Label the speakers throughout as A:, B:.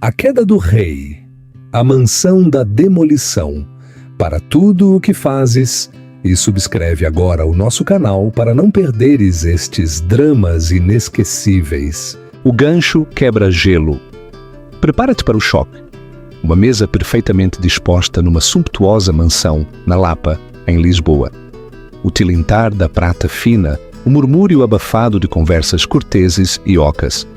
A: A queda do rei, a mansão da demolição. Para tudo o que fazes, e subscreve agora o nosso canal para não perderes estes dramas inesquecíveis.
B: O gancho quebra-gelo. Prepara-te para o choque. Uma mesa perfeitamente disposta numa sumptuosa mansão na Lapa, em Lisboa. O tilintar da prata fina, o murmúrio abafado de conversas corteses e ocas.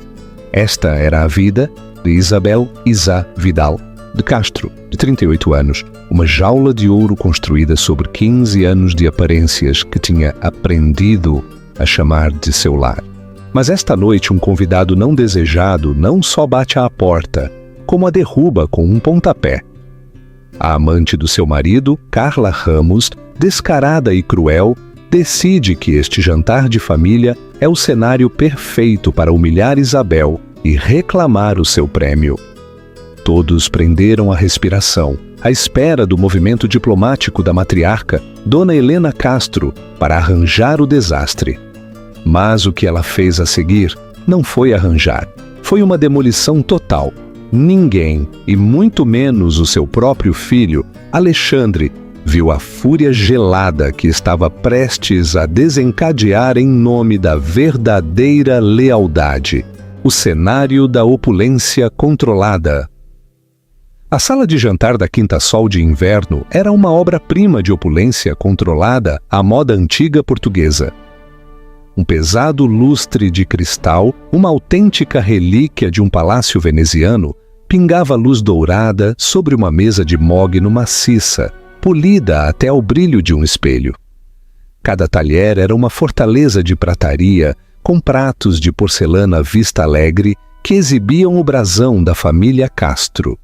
B: Esta era a vida de Isabel Isá Vidal de Castro, de 38 anos, uma jaula de ouro construída sobre 15 anos de aparências que tinha aprendido a chamar de seu lar. Mas esta noite um convidado não desejado não só bate à porta, como a derruba com um pontapé. A amante do seu marido, Carla Ramos, descarada e cruel, decide que este jantar de família é o cenário perfeito para humilhar Isabel e reclamar o seu prêmio. Todos prenderam a respiração, à espera do movimento diplomático da matriarca, Dona Helena Castro, para arranjar o desastre. Mas o que ela fez a seguir não foi arranjar, foi uma demolição total. Ninguém, e muito menos o seu próprio filho, Alexandre, viu a fúria gelada que estava prestes a desencadear em nome da verdadeira lealdade. O cenário da opulência controlada. A sala de jantar da Quinta Sol de inverno era uma obra-prima de opulência controlada à moda antiga portuguesa. Um pesado lustre de cristal, uma autêntica relíquia de um palácio veneziano, pingava luz dourada sobre uma mesa de mogno maciça, polida até ao brilho de um espelho. Cada talher era uma fortaleza de prataria, com pratos de porcelana Vista Alegre que exibiam o brasão da família Castro.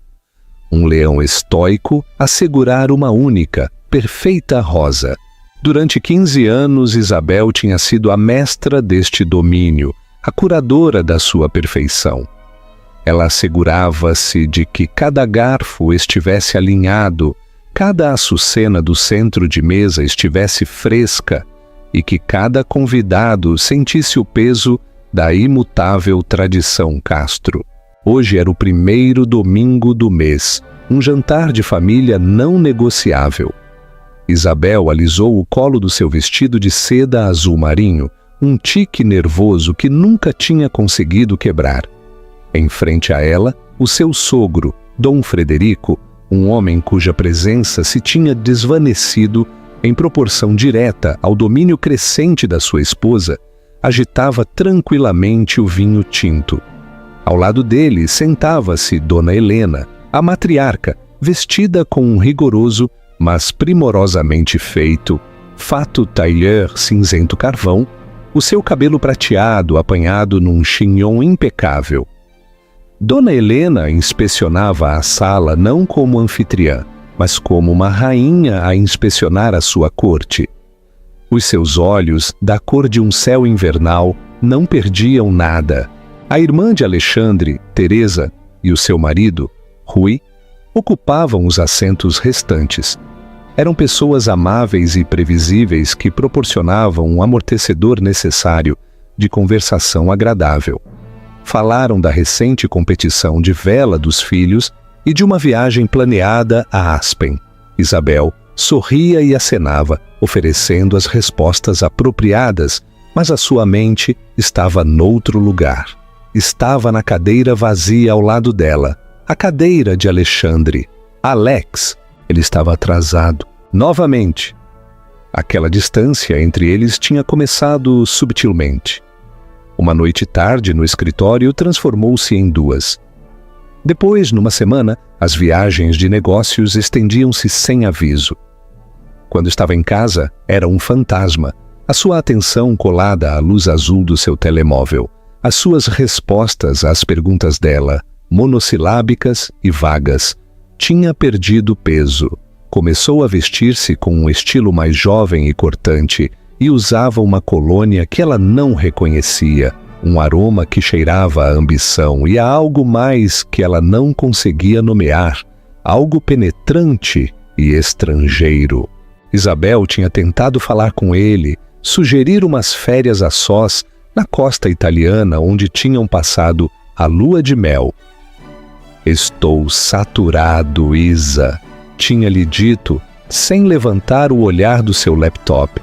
B: Um leão estoico a segurar uma única, perfeita rosa. Durante 15 anos, Isabel tinha sido a mestra deste domínio, a curadora da sua perfeição. Ela assegurava-se de que cada garfo estivesse alinhado, cada açucena do centro de mesa estivesse fresca e que cada convidado sentisse o peso da imutável tradição Castro. Hoje era o primeiro domingo do mês, um jantar de família não negociável. Isabel alisou o colo do seu vestido de seda azul marinho, um tique nervoso que nunca tinha conseguido quebrar. Em frente a ela, o seu sogro, Dom Frederico, um homem cuja presença se tinha desvanecido em proporção direta ao domínio crescente da sua esposa, agitava tranquilamente o vinho tinto. Ao lado dele sentava-se Dona Helena, a matriarca, vestida com um rigoroso, mas primorosamente feito, fato tailleur cinzento carvão, o seu cabelo prateado apanhado num chignon impecável. Dona Helena inspecionava a sala não como anfitriã, mas como uma rainha a inspecionar a sua corte. Os seus olhos, da cor de um céu invernal, não perdiam nada. A irmã de Alexandre, Teresa, e o seu marido, Rui, ocupavam os assentos restantes. Eram pessoas amáveis e previsíveis que proporcionavam um amortecedor necessário de conversação agradável. Falaram da recente competição de vela dos filhos e de uma viagem planeada a Aspen. Isabel sorria e acenava, oferecendo as respostas apropriadas, mas a sua mente estava noutro lugar. Estava na cadeira vazia ao lado dela, a cadeira de Alexandre. Alex. Ele estava atrasado. Novamente. Aquela distância entre eles tinha começado subtilmente. Uma noite tarde no escritório transformou-se em 2. Depois, numa semana, as viagens de negócios estendiam-se sem aviso. Quando estava em casa, era um fantasma, a sua atenção colada à luz azul do seu telemóvel, as suas respostas às perguntas dela, monossilábicas e vagas. Tinha perdido peso. Começou a vestir-se com um estilo mais jovem e cortante e usava uma colônia que ela não reconhecia, um aroma que cheirava a ambição e a algo mais que ela não conseguia nomear, algo penetrante e estrangeiro. Isabel tinha tentado falar com ele, sugerir umas férias a sós na costa italiana onde tinham passado a lua de mel. "Estou saturado, Isa", tinha-lhe dito, sem levantar o olhar do seu laptop.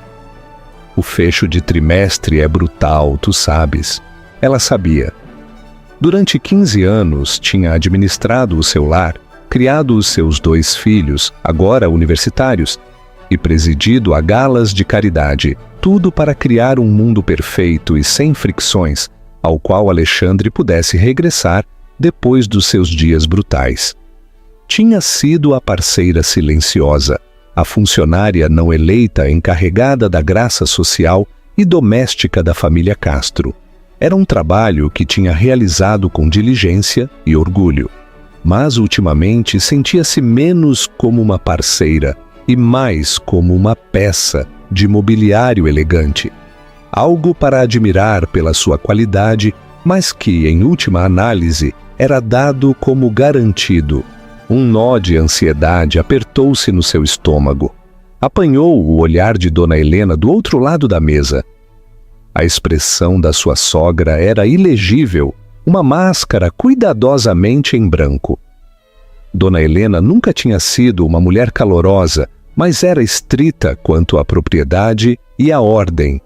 B: "O fecho de trimestre é brutal, tu sabes." Ela sabia. Durante 15 anos tinha administrado o seu lar, criado os seus 2 filhos, agora universitários, e presidido a galas de caridade, tudo para criar um mundo perfeito e sem fricções, ao qual Alexandre pudesse regressar depois dos seus dias brutais. Tinha sido a parceira silenciosa, a funcionária não eleita encarregada da graça social e doméstica da família Castro. Era um trabalho que tinha realizado com diligência e orgulho, mas ultimamente sentia-se menos como uma parceira e mais como uma peça de mobiliário elegante. Algo para admirar pela sua qualidade, mas que, em última análise, era dado como garantido. Um nó de ansiedade apertou-se no seu estômago. Apanhou o olhar de Dona Helena do outro lado da mesa. A expressão da sua sogra era ilegível, uma máscara cuidadosamente em branco. Dona Helena nunca tinha sido uma mulher calorosa, mas era estrita quanto à propriedade e à ordem.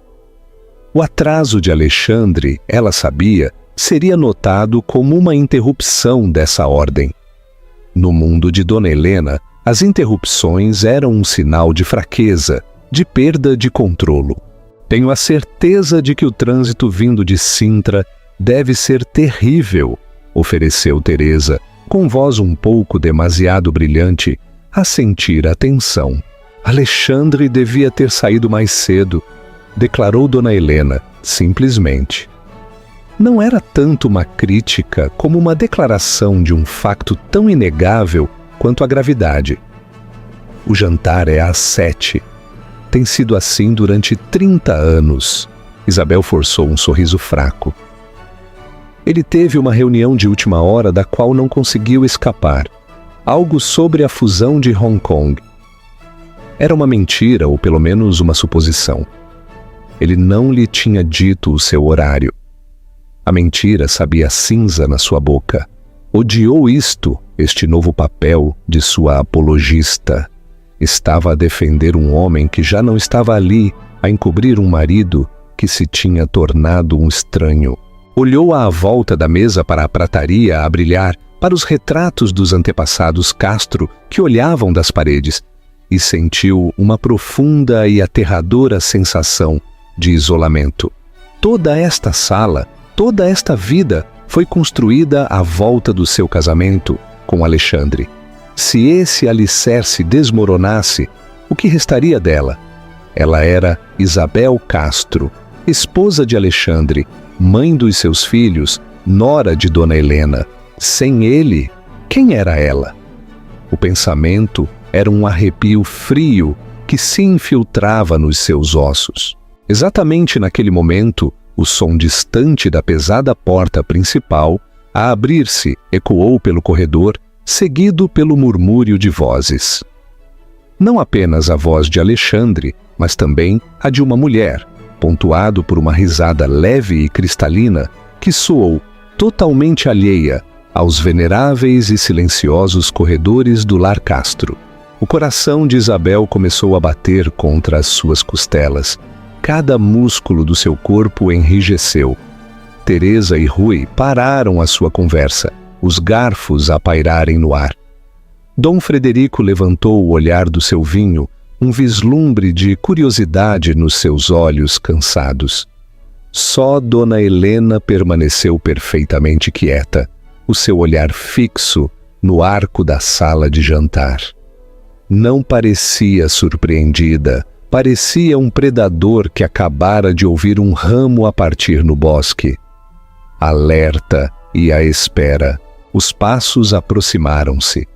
B: O atraso de Alexandre, ela sabia, seria notado como uma interrupção dessa ordem. No mundo de Dona Helena, as interrupções eram um sinal de fraqueza, de perda de controlo. "Tenho a certeza de que o trânsito vindo de Sintra deve ser terrível", ofereceu Teresa, com voz um pouco demasiado brilhante, a sentir a tensão. "Alexandre devia ter saído mais cedo", declarou Dona Helena, simplesmente. Não era tanto uma crítica como uma declaração de um facto tão inegável quanto a gravidade. "O jantar é às 7. Tem sido assim durante 30 anos. Isabel forçou um sorriso fraco. Ele teve uma reunião de última hora da qual não conseguiu escapar. Algo sobre a fusão de Hong Kong. Era uma mentira, ou pelo menos uma suposição. Ele não lhe tinha dito o seu horário. A mentira sabia cinza na sua boca. Odiou este novo papel de sua apologista. Estava a defender um homem que já não estava ali, a encobrir um marido que se tinha tornado um estranho. Olhou à volta da mesa para a prataria a brilhar, para os retratos dos antepassados Castro que olhavam das paredes, e sentiu uma profunda e aterradora sensação de isolamento. Toda esta sala, toda esta vida foi construída à volta do seu casamento com Alexandre. Se esse alicerce desmoronasse, o que restaria dela? Ela era Isabel Castro, esposa de Alexandre, mãe dos seus filhos, nora de Dona Helena. Sem ele, quem era ela? O pensamento era um arrepio frio que se infiltrava nos seus ossos. Exatamente naquele momento, o som distante da pesada porta principal, a abrir-se, ecoou pelo corredor, seguido pelo murmúrio de vozes. Não apenas a voz de Alexandre, mas também a de uma mulher, pontuado por uma risada leve e cristalina que soou totalmente alheia aos veneráveis e silenciosos corredores do lar Castro. O coração de Isabel começou a bater contra as suas costelas. Cada músculo do seu corpo enrijeceu. Teresa e Rui pararam a sua conversa, os garfos a pairarem no ar. Dom Frederico levantou o olhar do seu vinho, um vislumbre de curiosidade nos seus olhos cansados. Só Dona Helena permaneceu perfeitamente quieta, o seu olhar fixo no arco da sala de jantar. Não parecia surpreendida, parecia um predador que acabara de ouvir um ramo a partir no bosque. Alerta e à espera, os passos aproximaram-se.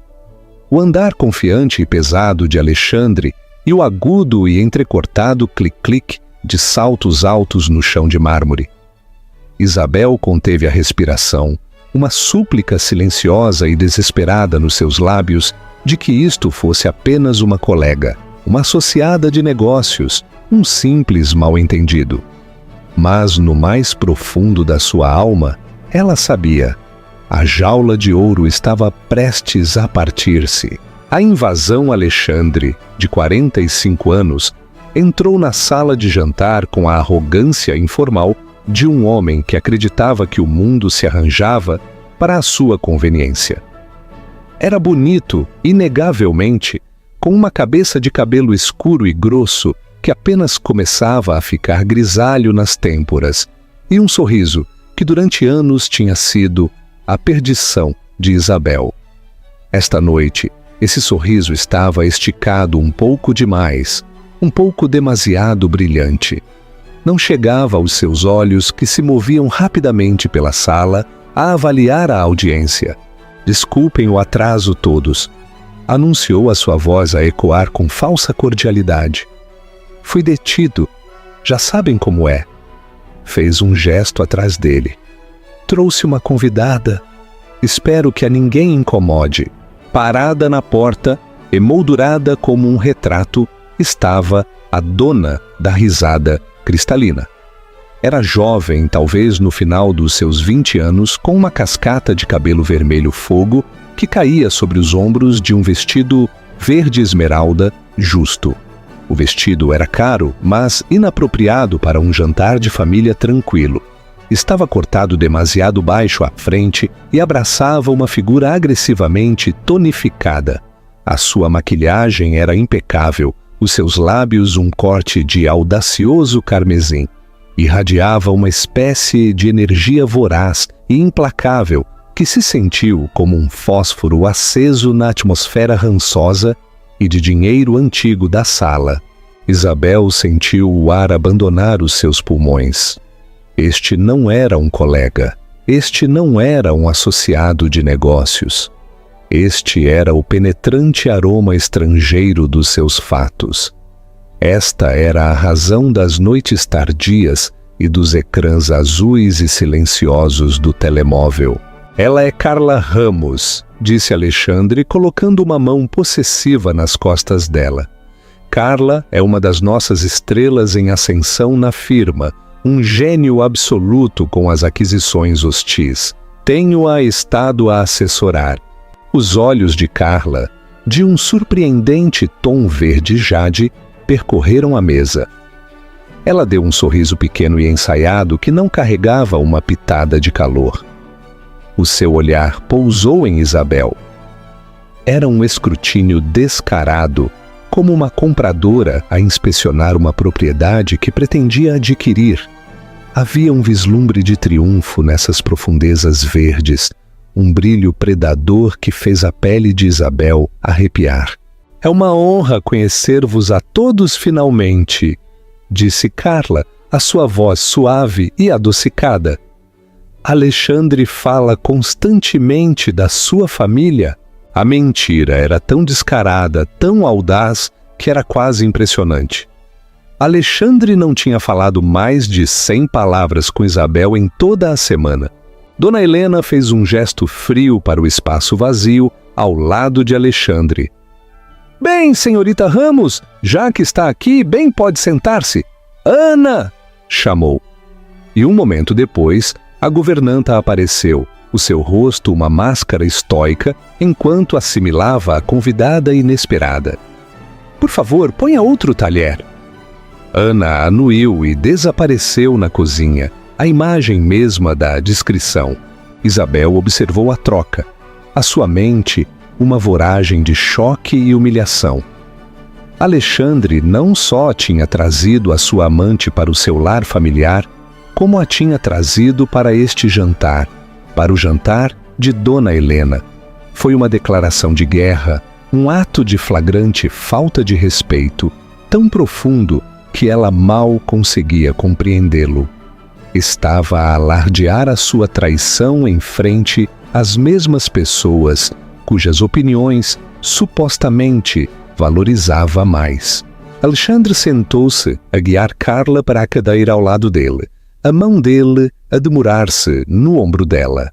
B: O andar confiante e pesado de Alexandre e o agudo e entrecortado clic-clic de saltos altos no chão de mármore. Isabel conteve a respiração, uma súplica silenciosa e desesperada nos seus lábios de que isto fosse apenas uma colega, uma associada de negócios, um simples mal-entendido. Mas no mais profundo da sua alma, ela sabia, A jaula de ouro estava prestes a partir-se. A invasão Alexandre, de 45 anos, entrou na sala de jantar com a arrogância informal de um homem que acreditava que o mundo se arranjava para a sua conveniência. Era bonito, inegavelmente, com uma cabeça de cabelo escuro e grosso que apenas começava a ficar grisalho nas têmporas, e um sorriso que durante anos tinha sido a perdição de Isabel. Esta noite, esse sorriso estava esticado um pouco demais, um pouco demasiado brilhante. Não chegava aos seus olhos que se moviam rapidamente pela sala a avaliar a audiência. Desculpem o atraso todos, anunciou a sua voz a ecoar com falsa cordialidade. Fui detido, já sabem como é. Fez um gesto atrás dele. Trouxe uma convidada. Espero que a ninguém incomode. Parada na porta, emoldurada como um retrato, estava a dona da risada cristalina. Era jovem, talvez no final dos seus 20 anos, com uma cascata de cabelo vermelho fogo que caía sobre os ombros de um vestido verde esmeralda justo. O vestido era caro, mas inapropriado para um jantar de família tranquilo. Estava cortado demasiado baixo à frente e abraçava uma figura agressivamente tonificada. A sua maquilhagem era impecável, os seus lábios um corte de audacioso carmesim. Irradiava uma espécie de energia voraz e implacável que se sentiu como um fósforo aceso na atmosfera rançosa e de dinheiro antigo da sala. Isabel sentiu o ar abandonar os seus pulmões. Este não era um colega. Este não era um associado de negócios. Este era o penetrante aroma estrangeiro dos seus fatos. Esta era a razão das noites tardias e dos ecrãs azuis e silenciosos do telemóvel. Ela é Carla Ramos, disse Alexandre, colocando uma mão possessiva nas costas dela. Carla é uma das nossas estrelas em ascensão na firma, um gênio absoluto com as aquisições hostis. Tenho-a estado a assessorar. Os olhos de Carla, de um surpreendente tom verde jade, percorreram a mesa. Ela deu um sorriso pequeno e ensaiado que não carregava uma pitada de calor. O seu olhar pousou em Isabel. Era um escrutínio descarado, como uma compradora a inspecionar uma propriedade que pretendia adquirir. Havia um vislumbre de triunfo nessas profundezas verdes, um brilho predador que fez a pele de Isabel arrepiar. É uma honra conhecer-vos a todos finalmente, disse Carla, a sua voz suave e adocicada. Alexandre fala constantemente da sua família. A mentira era tão descarada, tão audaz, que era quase impressionante. Alexandre não tinha falado mais de 100 palavras com Isabel em toda a semana. Dona Helena fez um gesto frio para o espaço vazio ao lado de Alexandre. Bem, senhorita Ramos, já que está aqui, bem pode sentar-se. Ana! Chamou. E um momento depois, a governanta apareceu, o seu rosto uma máscara estoica, enquanto assimilava a convidada inesperada. Por favor, ponha outro talher. Ana anuiu e desapareceu na cozinha, a imagem mesma da descrição. Isabel observou a troca. A sua mente, uma voragem de choque e humilhação. Alexandre não só tinha trazido a sua amante para o seu lar familiar, como a tinha trazido para este jantar, para o jantar de Dona Helena. Foi uma declaração de guerra, um ato de flagrante falta de respeito, tão profundo que ela mal conseguia compreendê-lo. Estava a alardear a sua traição em frente às mesmas pessoas cujas opiniões, supostamente, valorizava mais. Alexandre sentou-se a guiar Carla para a cadeira ao lado dele, a mão dele a demorar-se no ombro dela.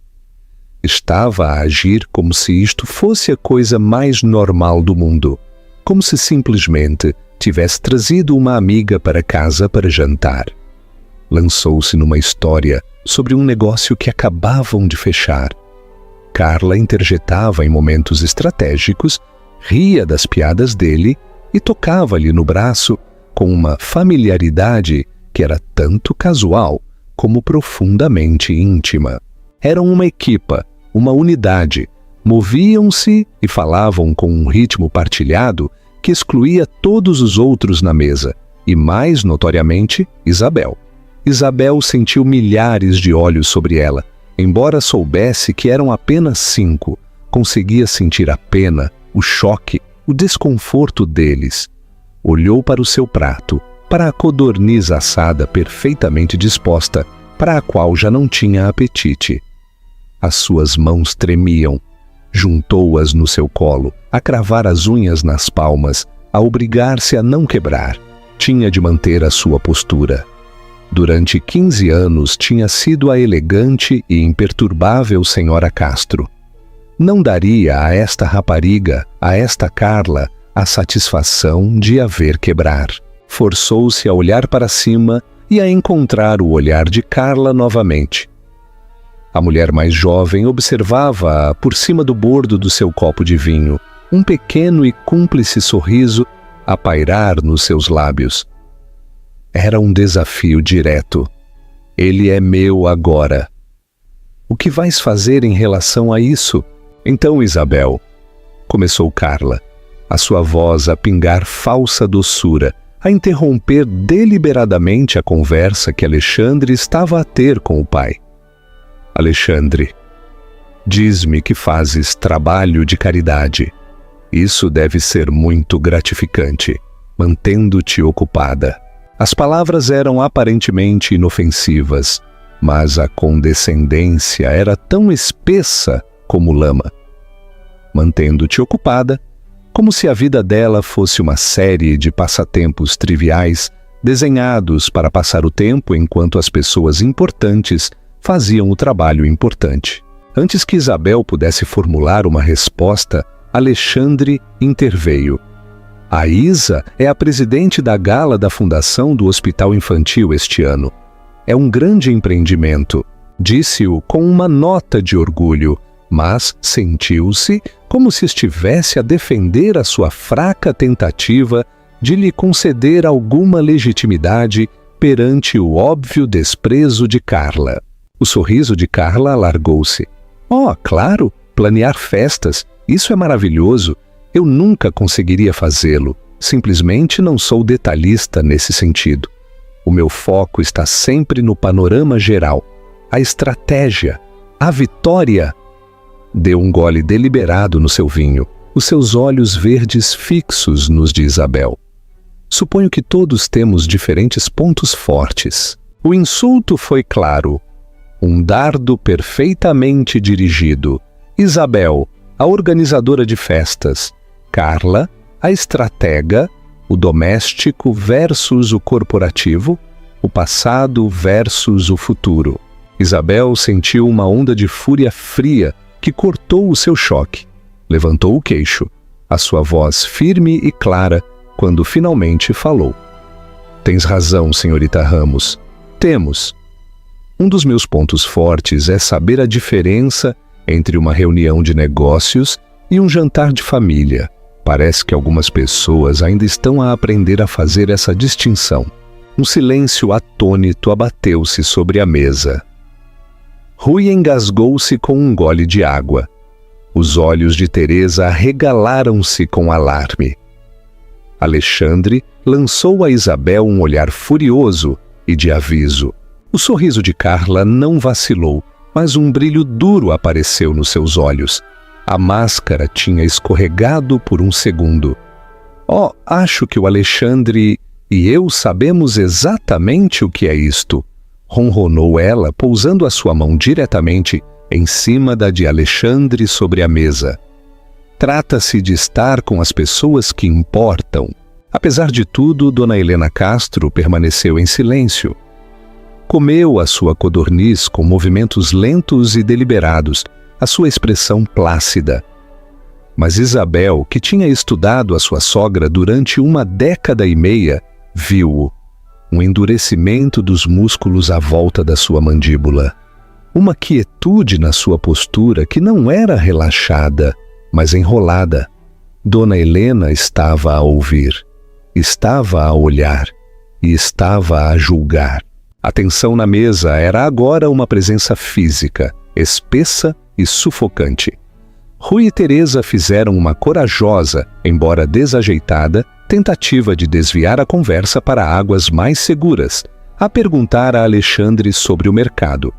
B: Estava a agir como se isto fosse a coisa mais normal do mundo, como se simplesmente tivesse trazido uma amiga para casa para jantar. Lançou-se numa história sobre um negócio que acabavam de fechar. Carla interjetava em momentos estratégicos, ria das piadas dele e tocava-lhe no braço com uma familiaridade que era tanto casual como profundamente íntima. Eram uma equipa, uma unidade, moviam-se e falavam com um ritmo partilhado que excluía todos os outros na mesa, e mais notoriamente, Isabel. Isabel sentiu milhares de olhos sobre ela. Embora soubesse que eram apenas 5, conseguia sentir a pena, o choque, o desconforto deles. Olhou para o seu prato, para a codorniz assada perfeitamente disposta, para a qual já não tinha apetite. As suas mãos tremiam. Juntou-as no seu colo, a cravar as unhas nas palmas, a obrigar-se a não quebrar. Tinha de manter a sua postura. Durante 15 anos tinha sido a elegante e imperturbável senhora Castro. Não daria a esta rapariga, a esta Carla, a satisfação de a ver quebrar. Forçou-se a olhar para cima e a encontrar o olhar de Carla novamente. A mulher mais jovem observava-a por cima do bordo do seu copo de vinho, um pequeno e cúmplice sorriso a pairar nos seus lábios. Era um desafio direto. Ele é meu agora. O que vais fazer em relação a isso? Então, Isabel, começou Carla, a sua voz a pingar falsa doçura, a interromper deliberadamente a conversa que Alexandre estava a ter com o pai. Alexandre, diz-me que fazes trabalho de caridade. Isso deve ser muito gratificante, mantendo-te ocupada. As palavras eram aparentemente inofensivas, mas a condescendência era tão espessa como lama. Mantendo-te ocupada, como se a vida dela fosse uma série de passatempos triviais desenhados para passar o tempo enquanto as pessoas importantes faziam o trabalho importante. Antes que Isabel pudesse formular uma resposta, Alexandre interveio. A Isa é a presidente da gala da fundação do Hospital Infantil este ano. É um grande empreendimento, disse-o com uma nota de orgulho, mas sentiu-se como se estivesse a defender a sua fraca tentativa de lhe conceder alguma legitimidade perante o óbvio desprezo de Carla. O sorriso de Carla alargou-se. Oh, claro, planear festas, isso é maravilhoso. Eu nunca conseguiria fazê-lo. Simplesmente não sou detalhista nesse sentido. O meu foco está sempre no panorama geral, a estratégia, a vitória. Deu um gole deliberado no seu vinho, os seus olhos verdes fixos nos de Isabel. Suponho que todos temos diferentes pontos fortes. O insulto foi claro. Um dardo perfeitamente dirigido. Isabel, a organizadora de festas. Carla, a estratega, o doméstico versus o corporativo, o passado versus o futuro. Isabel sentiu uma onda de fúria fria que cortou o seu choque. Levantou o queixo, a sua voz firme e clara, quando finalmente falou. Tens razão, senhorita Ramos. Temos. Um dos meus pontos fortes é saber a diferença entre uma reunião de negócios e um jantar de família. Parece que algumas pessoas ainda estão a aprender a fazer essa distinção. Um silêncio atônito abateu-se sobre a mesa. Rui engasgou-se com um gole de água. Os olhos de Teresa arregalaram-se com alarme. Alexandre lançou a Isabel um olhar furioso e de aviso. O sorriso de Carla não vacilou, mas um brilho duro apareceu nos seus olhos. A máscara tinha escorregado por um segundo. Oh, acho que o Alexandre e eu sabemos exatamente o que é isto, ronronou ela, pousando a sua mão diretamente em cima da de Alexandre sobre a mesa. Trata-se de estar com as pessoas que importam. Apesar de tudo, Dona Helena Castro permaneceu em silêncio. Comeu a sua codorniz com movimentos lentos e deliberados, a sua expressão plácida. Mas Isabel, que tinha estudado a sua sogra durante 1 década e meia, viu-o, um endurecimento dos músculos à volta da sua mandíbula. uma quietude na sua postura que não era relaxada, mas enrolada. Dona Helena estava a ouvir, estava a olhar e estava a julgar. A tensão na mesa era agora uma presença física, espessa e sufocante. Rui e Teresa fizeram uma corajosa, embora desajeitada, tentativa de desviar a conversa para águas mais seguras, a perguntar a Alexandre sobre o mercado.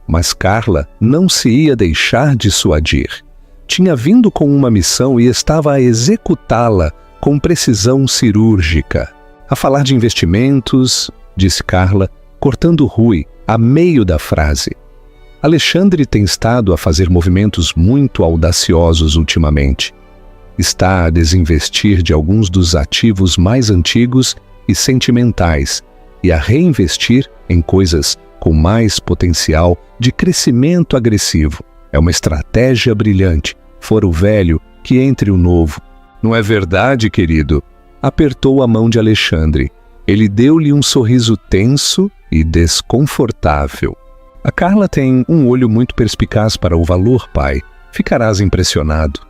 B: Mas Carla não se ia deixar dissuadir. Tinha vindo com uma missão e estava a executá-la com precisão cirúrgica. A falar de investimentos, disse Carla, cortando Rui a meio da frase. Alexandre tem estado a fazer movimentos muito audaciosos ultimamente. Está a desinvestir de alguns dos ativos mais antigos e sentimentais e a reinvestir em coisas com mais potencial de crescimento agressivo. É uma estratégia brilhante, fora o velho que entre o novo. Não é verdade, querido? Apertou a mão de Alexandre. Ele deu-lhe um sorriso tenso e desconfortável. A Carla tem um olho muito perspicaz para o valor, pai. Ficarás impressionado.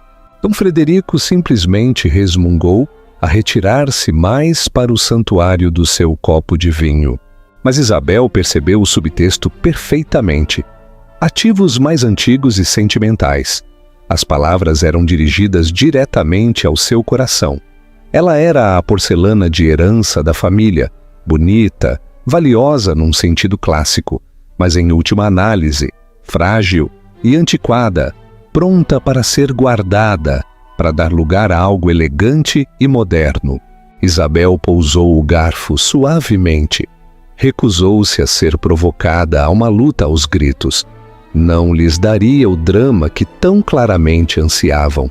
B: Dom Frederico simplesmente resmungou a retirar-se mais para o santuário do seu copo de vinho. Mas Isabel percebeu o subtexto perfeitamente. Ativos mais antigos e sentimentais. As palavras eram dirigidas diretamente ao seu coração. Ela era a porcelana de herança da família, bonita, valiosa num sentido clássico, mas em última análise, frágil e antiquada, pronta para ser guardada, para dar lugar a algo elegante e moderno. Isabel pousou o garfo suavemente. Recusou-se a ser provocada a uma luta aos gritos. Não lhes daria o drama que tão claramente ansiavam.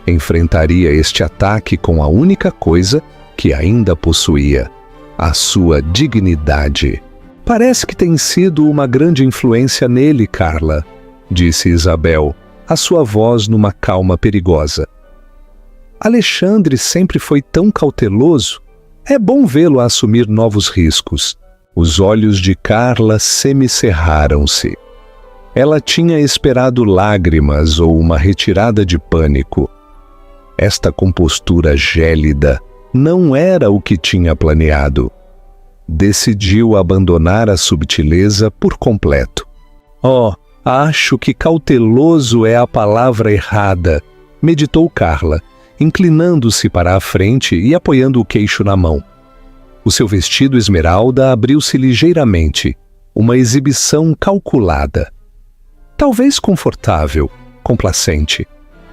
B: Enfrentaria este ataque com a única coisa que ainda possuía, a sua dignidade. Parece que tem sido uma grande influência nele, Carla, disse Isabel, a sua voz numa calma perigosa. Alexandre sempre foi tão cauteloso. É bom vê-lo assumir novos riscos. Os olhos de Carla semicerraram-se. Ela tinha esperado lágrimas ou uma retirada de pânico. Esta compostura gélida não era o que tinha planeado. Decidiu abandonar a subtileza por completo. Acho que cauteloso é a palavra errada, meditou Carla, inclinando-se para a frente e apoiando o queixo na mão. O seu vestido esmeralda abriu-se ligeiramente, uma exibição calculada. Talvez confortável, complacente.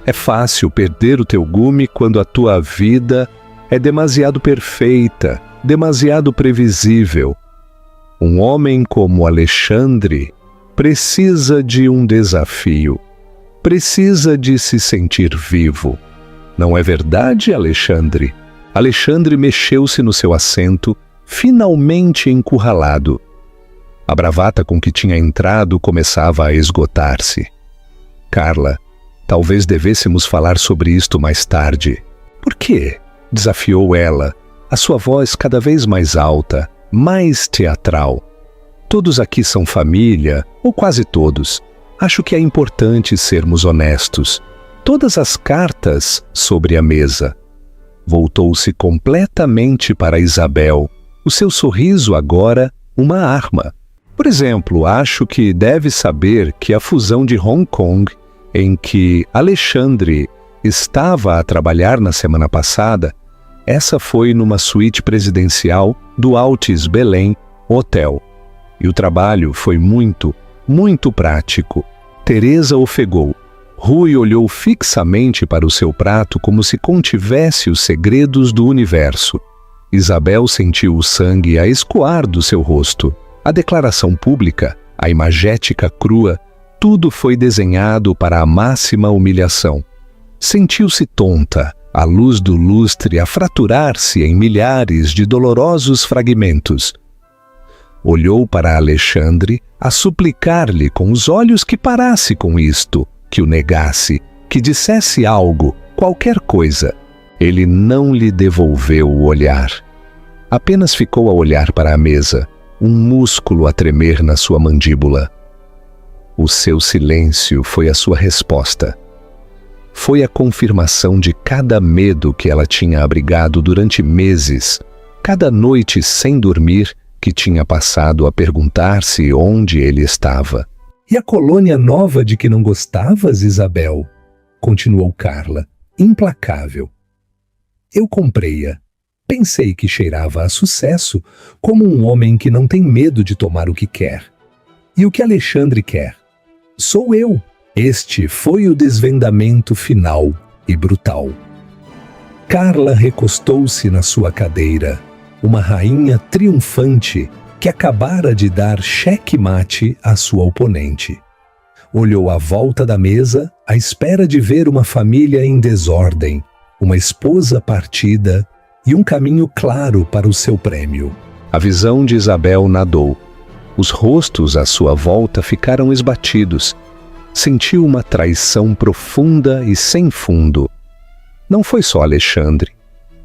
B: É fácil perder o teu gume quando a tua vida é demasiado perfeita, demasiado previsível. Um homem como Alexandre precisa de um desafio, precisa de se sentir vivo. Não é verdade, Alexandre? Alexandre mexeu-se no seu assento, finalmente encurralado. A bravata com que tinha entrado começava a esgotar-se. Carla, talvez devêssemos falar sobre isto mais tarde. Por quê? Desafiou ela, a sua voz cada vez mais alta, mais teatral. Todos aqui são família, ou quase todos. Acho que é importante sermos honestos. Todas as cartas sobre a mesa. Voltou-se completamente para Isabel, o seu sorriso agora uma arma. Por exemplo, acho que deve saber que a fusão de Hong Kong, em que Alexandre estava a trabalhar na semana passada, essa foi numa suíte presidencial do Altis Belém Hotel. E o trabalho foi muito, muito prático. Teresa ofegou. Rui olhou fixamente para o seu prato como se contivesse os segredos do universo. Isabel sentiu o sangue a escoar do seu rosto. A declaração pública, a imagética crua, tudo foi desenhado para a máxima humilhação. Sentiu-se tonta, a luz do lustre a fraturar-se em milhares de dolorosos fragmentos. Olhou para Alexandre a suplicar-lhe com os olhos que parasse com isto, que o negasse, que dissesse algo, qualquer coisa. Ele não lhe devolveu o olhar. Apenas ficou a olhar para a mesa, um músculo a tremer na sua mandíbula. O seu silêncio foi a sua resposta. Foi a confirmação de cada medo que ela tinha abrigado durante meses, cada noite sem dormir que tinha passado a perguntar-se onde ele estava.
A: E a colônia nova de que não gostavas, Isabel? Continuou Carla, implacável. Eu comprei-a. Pensei que cheirava a sucesso, como um homem que não tem medo de tomar o que quer. E o que Alexandre quer? Sou eu. Este foi o desvendamento final e brutal. Carla recostou-se na sua cadeira, uma rainha triunfante que acabara de dar cheque-mate à sua oponente. Olhou à volta da mesa, à espera de ver uma família em desordem, uma esposa partida e um caminho claro para o seu prêmio.
B: A visão de Isabel nadou. Os rostos à sua volta ficaram esbatidos. Sentiu uma traição profunda e sem fundo. Não foi só Alexandre.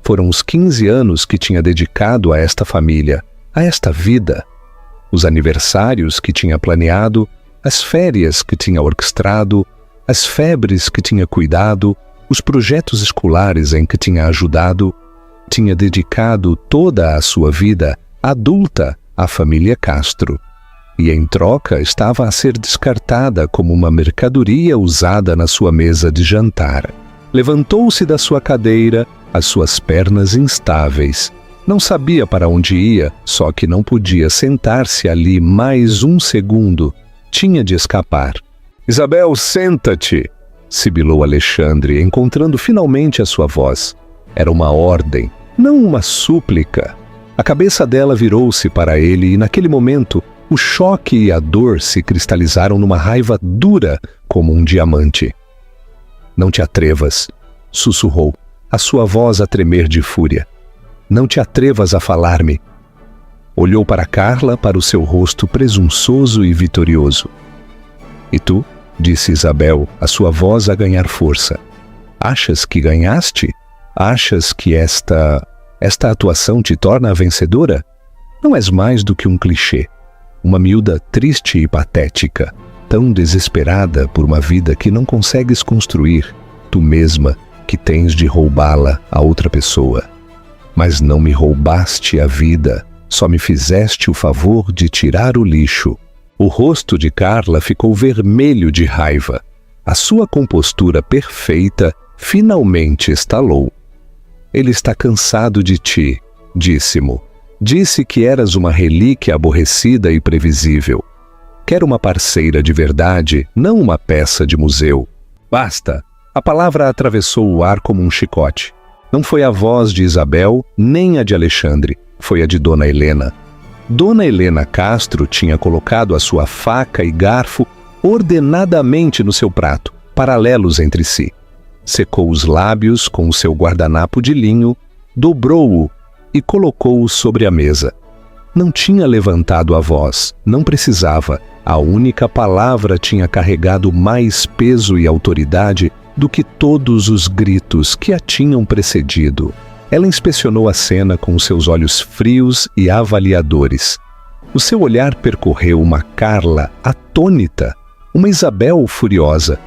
B: Foram os 15 anos que tinha dedicado a esta família, a esta vida. Os aniversários que tinha planeado, as férias que tinha orquestrado, as febres que tinha cuidado, os projetos escolares em que tinha ajudado. Tinha dedicado toda a sua vida adulta à família Castro. E em troca estava a ser descartada como uma mercadoria usada na sua mesa de jantar. Levantou-se da sua cadeira, as suas pernas instáveis. Não sabia para onde ia, só que não podia sentar-se ali mais um segundo. Tinha de escapar. «Isabel, senta-te!» sibilou Alexandre, encontrando finalmente a sua voz. Era uma ordem, não uma súplica. A cabeça dela virou-se para ele e, naquele momento, o choque e a dor se cristalizaram numa raiva dura como um diamante. «Não te atrevas», sussurrou, a sua voz a tremer de fúria. «Não te atrevas a falar-me». Olhou para Carla, para o seu rosto presunçoso e vitorioso. «E tu?» disse Isabel, a sua voz a ganhar força. «Achas que ganhaste? Achas que esta atuação te torna a vencedora? Não és mais do que um clichê. Uma miúda triste e patética, tão desesperada por uma vida que não consegues construir, tu mesma que tens de roubá-la a outra pessoa. Mas não me roubaste a vida, só me fizeste o favor de tirar o lixo». O rosto de Carla ficou vermelho de raiva. A sua compostura perfeita finalmente estalou. «Ele está cansado de ti», disse-mo. «Disse que eras uma relíquia aborrecida e previsível. Quer uma parceira de verdade, não uma peça de museu. Basta!» A palavra atravessou o ar como um chicote. Não foi a voz de Isabel, nem a de Alexandre. Foi a de Dona Helena. Dona Helena Castro tinha colocado a sua faca e garfo ordenadamente no seu prato, paralelos entre si. Secou os lábios com o seu guardanapo de linho, dobrou-o e colocou-o sobre a mesa. Não tinha levantado a voz, não precisava. A única palavra tinha carregado mais peso e autoridade do que todos os gritos que a tinham precedido. Ela inspecionou a cena com os seus olhos frios e avaliadores. O seu olhar percorreu uma Carla atônita, uma Isabel furiosa,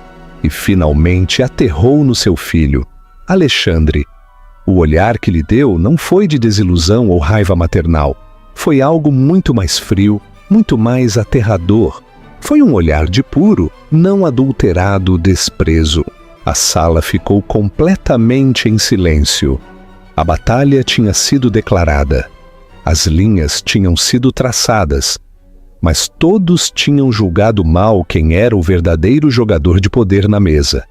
B: e finalmente aterrou no seu filho, Alexandre. O olhar que lhe deu não foi de desilusão ou raiva maternal. Foi algo muito mais frio, muito mais aterrador. Foi um olhar de puro, não adulterado desprezo. A sala ficou completamente em silêncio. A batalha tinha sido declarada. As linhas tinham sido traçadas. Mas todos tinham julgado mal quem era o verdadeiro jogador de poder na mesa.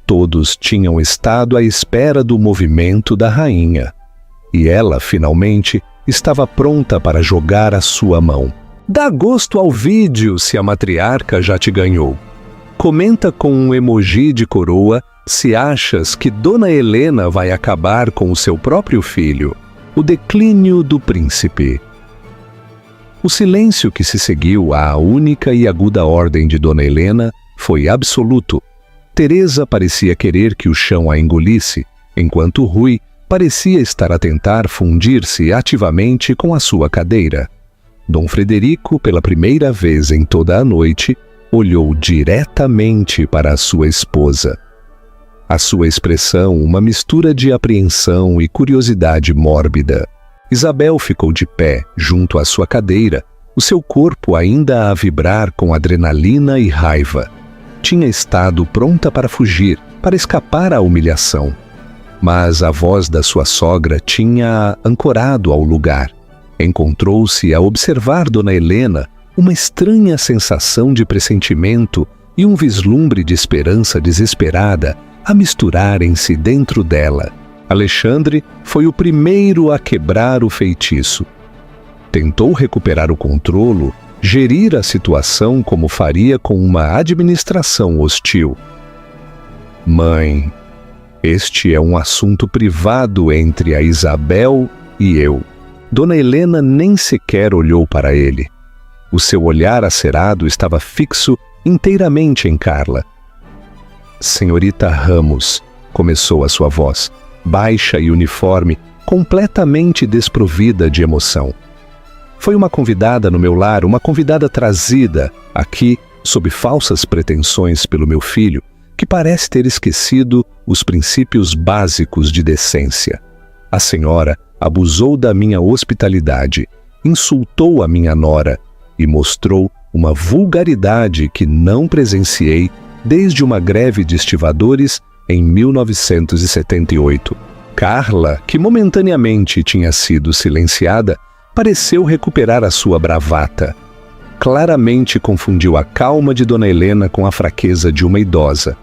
B: Todos tinham estado à espera do movimento da rainha. E ela, finalmente, estava pronta para jogar a sua mão. Dá gosto ao vídeo se a matriarca já te ganhou. Comenta com um emoji de coroa se achas que Dona Helena vai acabar com o seu próprio filho. O declínio do príncipe. O silêncio que se seguiu à única e aguda ordem de Dona Helena foi absoluto. Teresa parecia querer que o chão a engolisse, enquanto Rui parecia estar a tentar fundir-se ativamente com a sua cadeira. Dom Frederico, pela primeira vez em toda a noite, olhou diretamente para a sua esposa. A sua expressão, uma mistura de apreensão e curiosidade mórbida. Isabel ficou de pé, junto à sua cadeira, o seu corpo ainda a vibrar com adrenalina e raiva. Tinha estado pronta para fugir, para escapar à humilhação. Mas a voz da sua sogra tinha ancorado ao lugar. Encontrou-se a observar Dona Helena, uma estranha sensação de pressentimento e um vislumbre de esperança desesperada a misturarem-se dentro dela. Alexandre foi o primeiro a quebrar o feitiço. Tentou recuperar o controle, gerir a situação como faria com uma administração hostil. Mãe, este é um assunto privado entre a Isabel e eu. Dona Helena nem sequer olhou para ele. O seu olhar acerado estava fixo inteiramente em Carla. Senhorita Ramos, começou a sua voz, baixa e uniforme, completamente desprovida de emoção. Foi uma convidada no meu lar, uma convidada trazida aqui sob falsas pretensões pelo meu filho, que parece ter esquecido os princípios básicos de decência. A senhora abusou da minha hospitalidade, insultou a minha nora e mostrou uma vulgaridade que não presenciei desde uma greve de estivadores em 1978. Carla, que momentaneamente tinha sido silenciada, pareceu recuperar a sua bravata. Claramente confundiu a calma de Dona Helena com a fraqueza de uma idosa.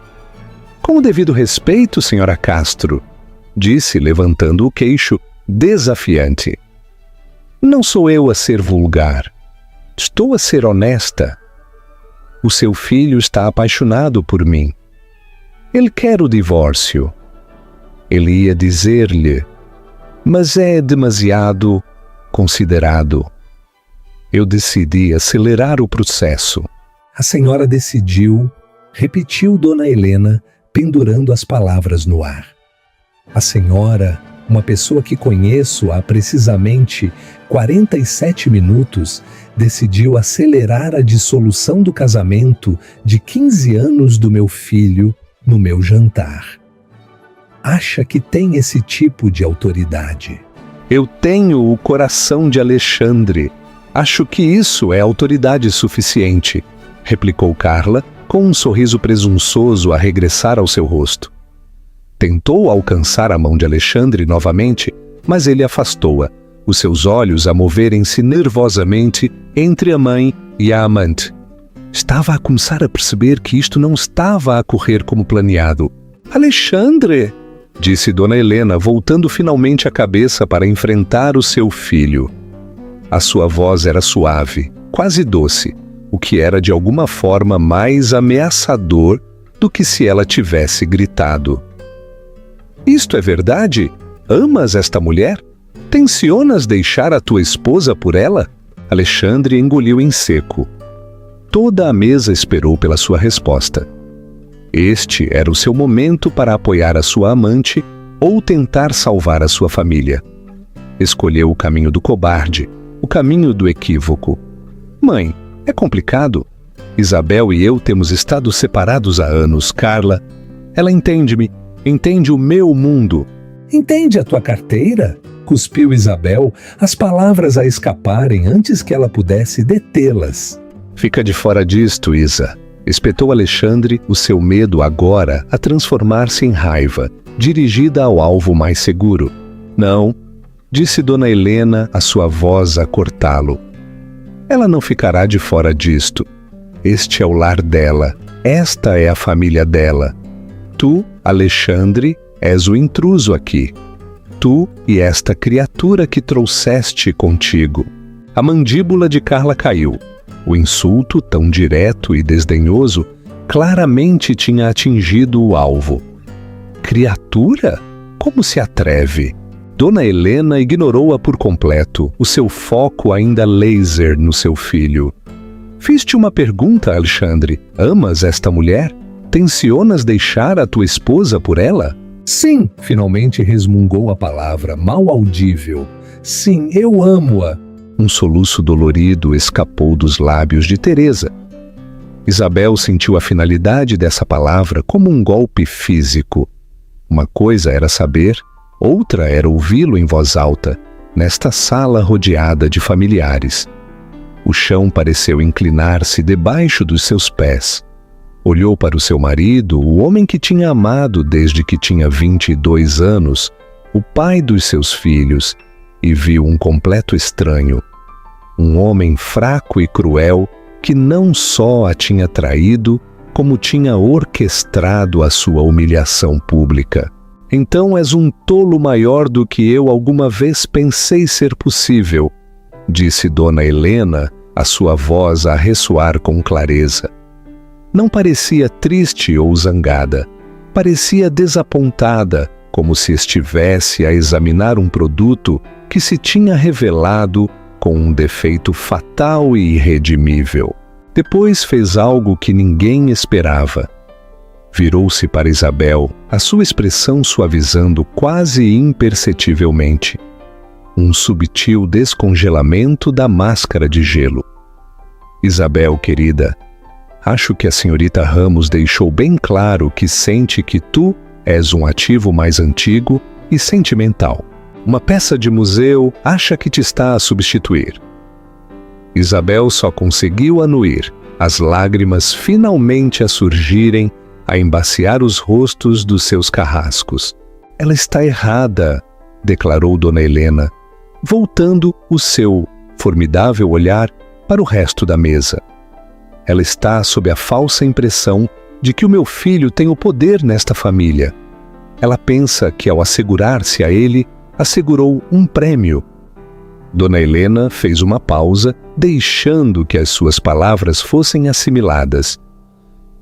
B: Com o devido respeito, senhora Castro, disse, levantando o queixo, desafiante. Não sou eu a ser vulgar. Estou a ser honesta. O seu filho está apaixonado por mim. Ele quer o divórcio. Ele ia dizer-lhe, mas é demasiado considerado. Eu decidi acelerar o processo.
A: A senhora decidiu, repetiu Dona Helena, pendurando as palavras no ar. A senhora, uma pessoa que conheço há precisamente 47 minutos, decidiu acelerar a dissolução do casamento de 15 anos do meu filho no meu jantar. Acha que tem esse tipo de autoridade?
B: Eu tenho o coração de Alexandre. Acho que isso é autoridade suficiente, replicou Carla, com um sorriso presunçoso a regressar ao seu rosto. Tentou alcançar a mão de Alexandre novamente, mas ele afastou-a, os seus olhos a moverem-se nervosamente entre a mãe e a amante. Estava a começar a perceber que isto não estava a correr como planeado. Alexandre! Disse Dona Helena, voltando finalmente a cabeça para enfrentar o seu filho. A sua voz era suave, quase doce, o que era de alguma forma mais ameaçador do que se ela tivesse gritado. Isto é verdade? Amas esta mulher? Tencionas deixar a tua esposa por ela? Alexandre engoliu em seco. Toda a mesa esperou pela sua resposta. Este era o seu momento para apoiar a sua amante ou tentar salvar a sua família. Escolheu o caminho do cobarde, o caminho do equívoco. Mãe, é complicado. Isabel e eu temos estado separados há anos, Carla. Ela entende-me, entende o meu mundo.
A: Entende a tua carteira? Cuspiu Isabel, as palavras a escaparem antes que ela pudesse detê-las.
B: Fica de fora disto, Isa. Espetou Alexandre, o seu medo agora a transformar-se em raiva, dirigida ao alvo mais seguro. Não, disse Dona Helena, a sua voz a cortá-lo. Ela não ficará de fora disto. Este é o lar dela, esta é a família dela. Tu, Alexandre, és o intruso aqui. Tu e esta criatura que trouxeste contigo. A mandíbula de Carla caiu. O insulto, tão direto e desdenhoso, claramente tinha atingido o alvo. Criatura? Como se atreve? Dona Helena ignorou-a por completo, o seu foco ainda laser no seu filho. Fiz-te uma pergunta, Alexandre. Amas esta mulher? Tencionas deixar a tua esposa por ela?
A: Sim, finalmente resmungou a palavra, mal audível. Sim, eu amo-a.
B: Um soluço dolorido escapou dos lábios de Teresa. Isabel sentiu a finalidade dessa palavra como um golpe físico. Uma coisa era saber, outra era ouvi-lo em voz alta, nesta sala rodeada de familiares. O chão pareceu inclinar-se debaixo dos seus pés. Olhou para o seu marido, o homem que tinha amado desde que tinha 22 anos, o pai dos seus filhos, e viu um completo estranho. Um homem fraco e cruel que não só a tinha traído, como tinha orquestrado a sua humilhação pública. Então és um tolo maior do que eu alguma vez pensei ser possível, disse Dona Helena, a sua voz a ressoar com clareza. Não parecia triste ou zangada, parecia desapontada, como se estivesse a examinar um produto que se tinha revelado com um defeito fatal e irredimível. Depois fez algo que ninguém esperava. Virou-se para Isabel, a sua expressão suavizando quase imperceptivelmente. Um subtil descongelamento da máscara de gelo. Isabel, querida, acho que a senhorita Ramos deixou bem claro que sente que tu és um ativo mais antigo e sentimental. Uma peça de museu acha que te está a substituir. Isabel só conseguiu anuir, as lágrimas finalmente a surgirem, a embaciar os rostos dos seus carrascos. Ela está errada, declarou Dona Helena, voltando o seu formidável olhar para o resto da mesa. Ela está sob a falsa impressão de que o meu filho tem o poder nesta família. Ela pensa que, ao assegurar-se a ele, assegurou um prêmio. Dona Helena fez uma pausa, deixando que as suas palavras fossem assimiladas.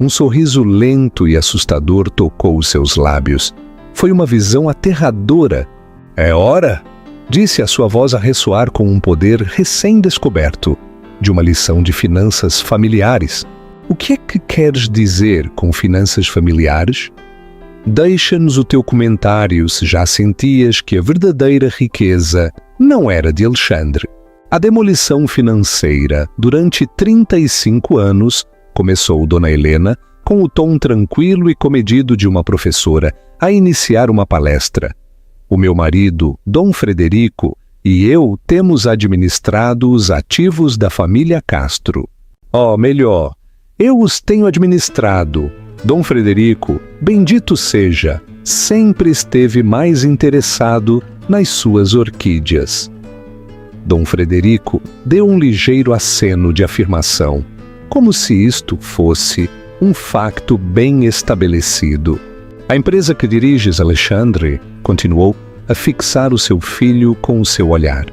B: Um sorriso lento e assustador tocou os seus lábios. Foi uma visão aterradora. É hora, disse a sua voz a ressoar com um poder recém-descoberto, de uma lição de finanças familiares. O que é que queres dizer com finanças familiares? Deixa-nos o teu comentário se já sentias que a verdadeira riqueza não era de Alexandre. A demolição financeira, durante 35 anos, começou Dona Helena, com o tom tranquilo e comedido de uma professora, a iniciar uma palestra. O meu marido, Dom Frederico, e eu temos administrado os ativos da família Castro. Melhor, eu os tenho administrado. Dom Frederico, bendito seja, sempre esteve mais interessado nas suas orquídeas. Dom Frederico deu um ligeiro aceno de afirmação, como se isto fosse um facto bem estabelecido. A empresa que diriges, Alexandre, continuou a fixar o seu filho com o seu olhar.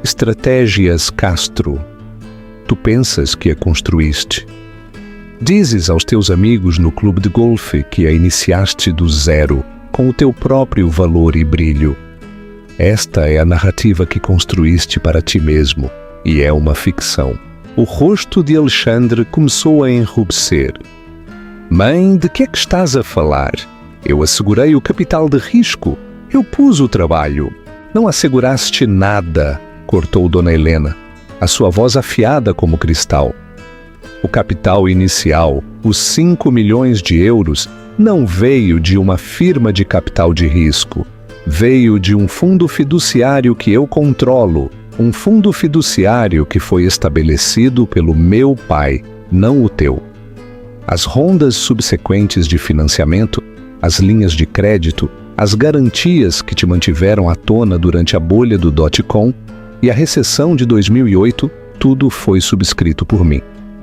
B: Estratégias Castro. Tu pensas que a construíste. Dizes aos teus amigos no clube de golfe que a iniciaste do zero, com o teu próprio valor e brilho. Esta é a narrativa que construíste para ti mesmo, e é uma ficção. O rosto de Alexandre começou a enrubescer. Mãe, de que é que estás a falar? Eu assegurei o capital de risco. Eu pus o trabalho. Não asseguraste nada, cortou Dona Helena, a sua voz afiada como cristal. O capital inicial, os 5 milhões de euros, não veio de uma firma de capital de risco. Veio de um fundo fiduciário que eu controlo, um fundo fiduciário que foi estabelecido pelo meu pai, não o teu. As rondas subsequentes de financiamento, as linhas de crédito, as garantias que te mantiveram à tona durante a bolha do dot-com e a recessão de 2008, tudo foi subscrito por mim,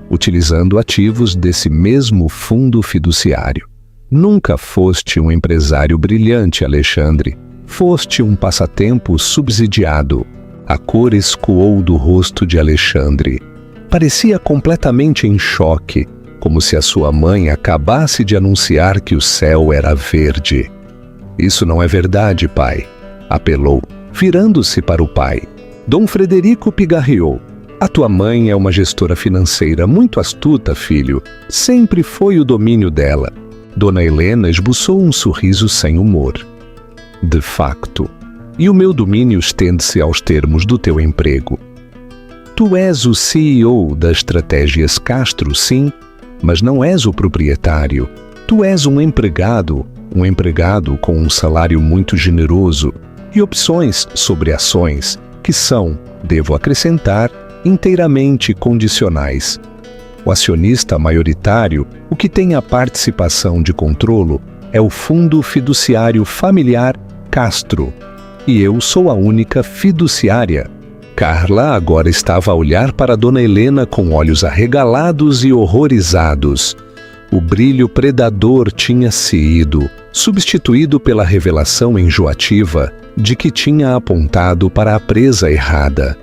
B: utilizando ativos desse mesmo fundo fiduciário. Nunca foste um empresário brilhante, Alexandre. Foste um passatempo subsidiado. A cor escoou do rosto de Alexandre. Parecia completamente em choque, como se a sua mãe acabasse de anunciar que o céu era verde. Isso não é verdade, pai, apelou, virando-se para o pai. Dom Frederico pigarreou. A tua mãe é uma gestora financeira muito astuta, filho. Sempre foi o domínio dela. Dona Helena esboçou um sorriso sem humor. De facto. E o meu domínio estende-se aos termos do teu emprego. Tu és o CEO das Estratégias Castro, sim, mas não és o proprietário. Tu és um empregado com um salário muito generoso e opções sobre ações que são, devo acrescentar, inteiramente condicionais. O acionista maioritário, o que tem a participação de controlo, é o Fundo Fiduciário Familiar Castro, e eu sou a única fiduciária. Carla agora estava a olhar para Dona Helena com olhos arregalados e horrorizados. O brilho predador tinha se ido, substituído pela revelação enjoativa de que tinha apontado para a presa errada.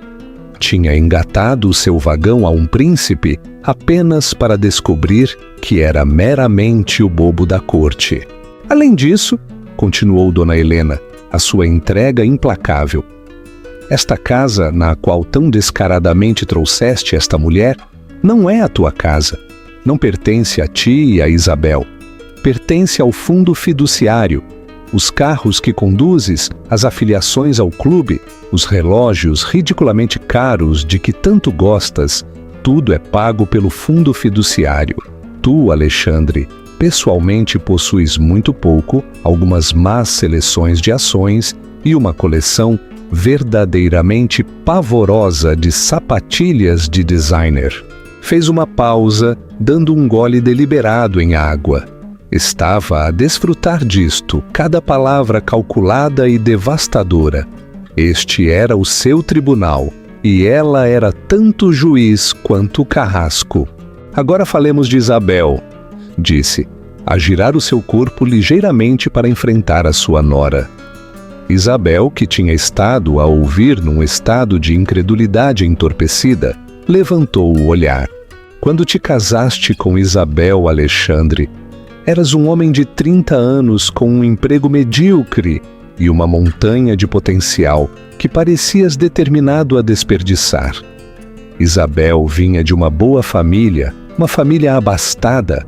B: Tinha engatado o seu vagão a um príncipe apenas para descobrir que era meramente o bobo da corte. Além disso, continuou Dona Helena, a sua entrega implacável, esta casa na qual tão descaradamente trouxeste esta mulher não é a tua casa. Não pertence a ti e a Isabel. Pertence ao fundo fiduciário. Os carros que conduzes, as afiliações ao clube, os relógios ridiculamente caros de que tanto gostas, tudo é pago pelo fundo fiduciário. Tu, Alexandre, pessoalmente possuis muito pouco, algumas más seleções de ações e uma coleção verdadeiramente pavorosa de sapatilhas de designer. Fez uma pausa, dando um gole deliberado em água. Estava a desfrutar disto, cada palavra calculada e devastadora. Este era o seu tribunal, e ela era tanto juiz quanto carrasco. Agora falemos de Isabel, disse, a girar o seu corpo ligeiramente para enfrentar a sua nora. Isabel, que tinha estado a ouvir num estado de incredulidade entorpecida, levantou o olhar. Quando te casaste com Isabel, Alexandre, eras um homem de 30 anos com um emprego medíocre e uma montanha de potencial que parecias determinado a desperdiçar. Isabel vinha de uma boa família, uma família abastada.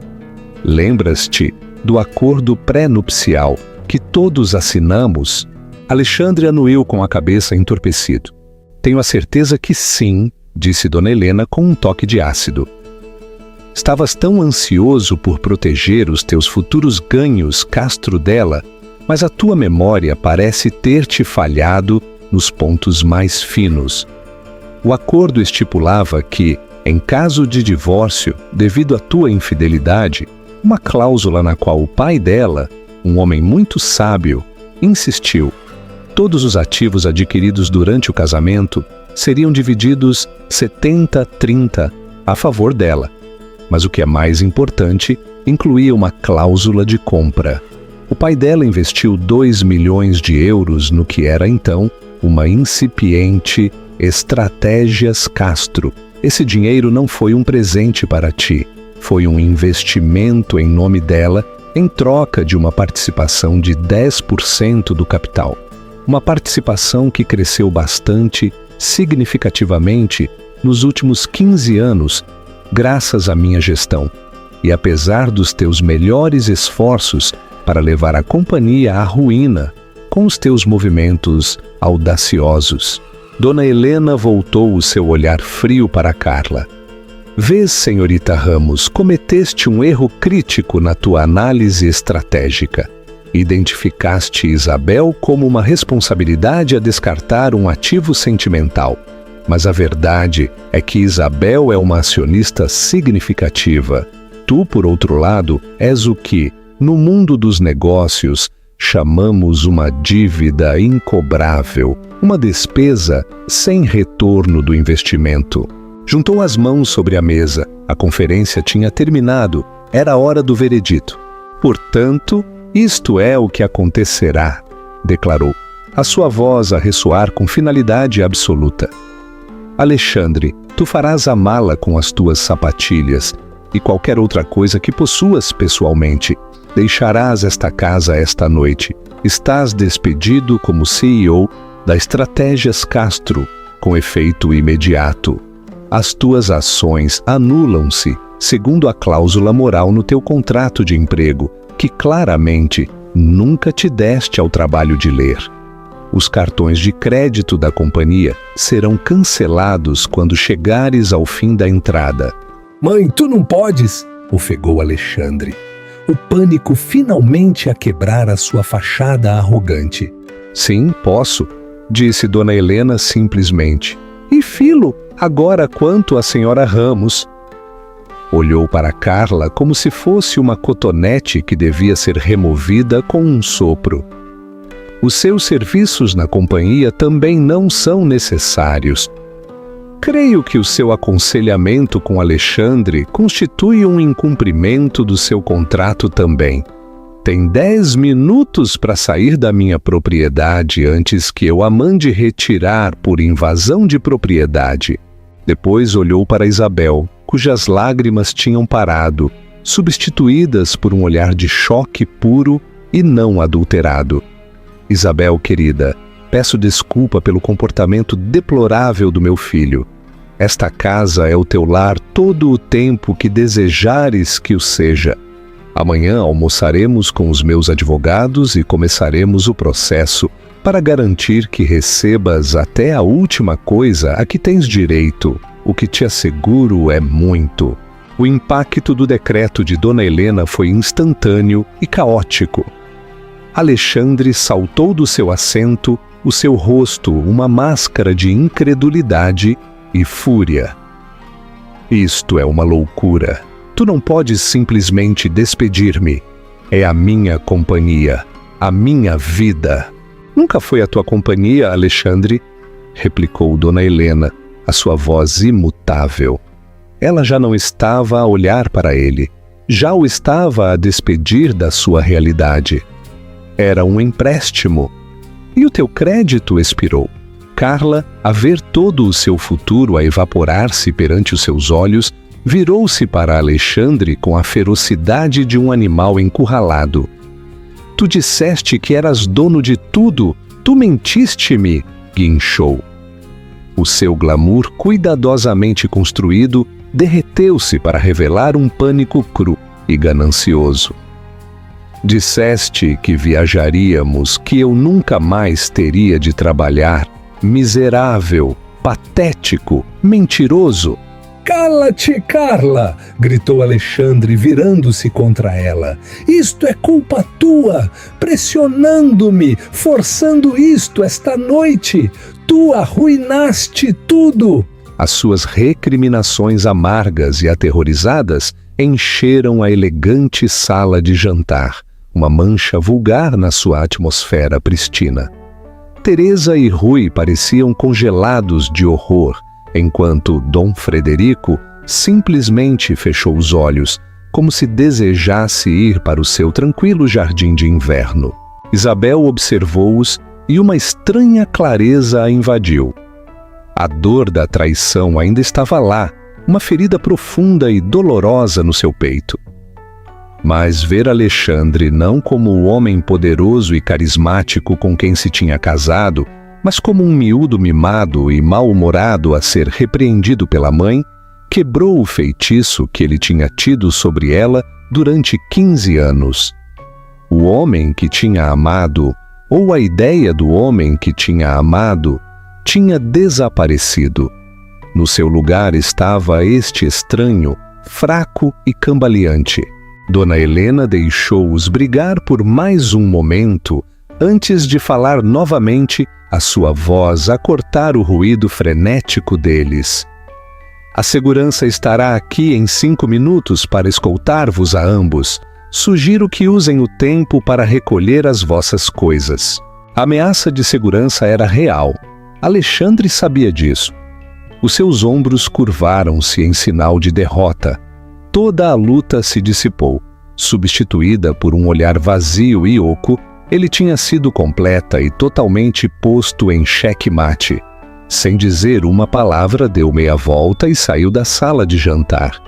B: Lembras-te do acordo pré-nupcial que todos assinamos? Alexandre anuiu com a cabeça entorpecido. Tenho a certeza que sim, disse Dona Helena com um toque de ácido. Estavas tão ansioso por proteger os teus futuros ganhos, Castro dela, mas a tua memória parece ter-te falhado nos pontos mais finos. O acordo estipulava que, em caso de divórcio, devido à tua infidelidade, uma cláusula na qual o pai dela, um homem muito sábio, insistiu. Todos os ativos adquiridos durante o casamento seriam divididos 70-30 a favor dela. Mas o que é mais importante, incluía uma cláusula de compra. O pai dela investiu 2 milhões de euros no que era então uma incipiente Estratégias Castro. Esse dinheiro não foi um presente para ti, foi um investimento em nome dela em troca de uma participação de 10% do capital. Uma participação que cresceu bastante, significativamente, nos últimos 15 anos, graças à minha gestão, e apesar dos teus melhores esforços para levar a companhia à ruína com os teus movimentos audaciosos. Dona Helena voltou o seu olhar frio para Carla. Vês, senhorita Ramos, cometeste um erro crítico na tua análise estratégica. Identificaste Isabel como uma responsabilidade a descartar um ativo sentimental. Mas a verdade é que Isabel é uma acionista significativa. Tu, por outro lado, és o que, no mundo dos negócios, chamamos uma dívida incobrável, uma despesa sem retorno do investimento. Juntou as mãos sobre a mesa. A conferência tinha terminado. Era a hora do veredito. Portanto, isto é o que acontecerá, declarou, a sua voz a ressoar com finalidade absoluta. Alexandre, tu farás a mala com as tuas sapatilhas e qualquer outra coisa que possuas pessoalmente. Deixarás esta casa esta noite. Estás despedido como CEO da Estratégias Castro, com efeito imediato. As tuas ações anulam-se, segundo a cláusula moral no teu contrato de emprego, que claramente nunca te deste ao trabalho de ler. Os cartões de crédito da companhia serão cancelados quando chegares ao fim da entrada.
A: Mãe, tu não podes! ofegou Alexandre. O pânico finalmente a quebrar a sua fachada arrogante.
B: Sim, posso, disse Dona Helena simplesmente. E Filo, agora quanto à senhora Ramos? Olhou para Carla como se fosse uma cotonete que devia ser removida com um sopro. Os seus serviços na companhia também não são necessários. Creio que o seu aconselhamento com Alexandre constitui um incumprimento do seu contrato também. Tem 10 minutos para sair da minha propriedade antes que eu a mande retirar por invasão de propriedade. Depois olhou para Isabel, cujas lágrimas tinham parado, substituídas por um olhar de choque puro e não adulterado. Isabel, querida, peço desculpa pelo comportamento deplorável do meu filho. Esta casa é o teu lar todo o tempo que desejares que o seja. Amanhã almoçaremos com os meus advogados e começaremos o processo para garantir que recebas até a última coisa a que tens direito. O que te asseguro é muito. O impacto do decreto de Dona Helena foi instantâneo e caótico. Alexandre saltou do seu assento, o seu rosto uma máscara de incredulidade e fúria. Isto é uma loucura. Tu não podes simplesmente despedir-me. É a minha companhia, a minha vida. Nunca foi a tua companhia, Alexandre? Replicou Dona Helena, a sua voz imutável. Ela já não estava a olhar para ele, já o estava a despedir da sua realidade. Era um empréstimo. E o teu crédito expirou. Carla, a ver todo o seu futuro a evaporar-se perante os seus olhos, virou-se para Alexandre com a ferocidade de um animal encurralado. Tu disseste que eras dono de tudo, tu mentiste-me, guinchou. O seu glamour cuidadosamente construído derreteu-se para revelar um pânico cru e ganancioso. Disseste que viajaríamos, que eu nunca mais teria de trabalhar. Miserável, patético, mentiroso.
A: Cala-te, Carla! Gritou Alexandre, virando-se contra ela. Isto é culpa tua, pressionando-me, forçando isto esta noite. Tu arruinaste tudo.
B: As suas recriminações amargas e aterrorizadas encheram a elegante sala de jantar, uma mancha vulgar na sua atmosfera pristina. Teresa e Rui pareciam congelados de horror, enquanto Dom Frederico simplesmente fechou os olhos, como se desejasse ir para o seu tranquilo jardim de inverno. Isabel observou-os e uma estranha clareza a invadiu. A dor da traição ainda estava lá, uma ferida profunda e dolorosa no seu peito. Mas ver Alexandre não como o homem poderoso e carismático com quem se tinha casado, mas como um miúdo mimado e mal-humorado a ser repreendido pela mãe, quebrou o feitiço que ele tinha tido sobre ela durante 15 anos. O homem que tinha amado, ou a ideia do homem que tinha amado, tinha desaparecido. No seu lugar estava este estranho, fraco e cambaleante. Dona Helena deixou-os brigar por mais um momento, antes de falar novamente, a sua voz a cortar o ruído frenético deles. A segurança estará aqui em 5 minutos para escoltar-vos a ambos. Sugiro que usem o tempo para recolher as vossas coisas. A ameaça de segurança era real. Alexandre sabia disso. Os seus ombros curvaram-se em sinal de derrota. Toda a luta se dissipou. Substituída por um olhar vazio e oco, ele tinha sido completa e totalmente posto em xeque-mate. Sem dizer uma palavra, deu meia volta e saiu da sala de jantar.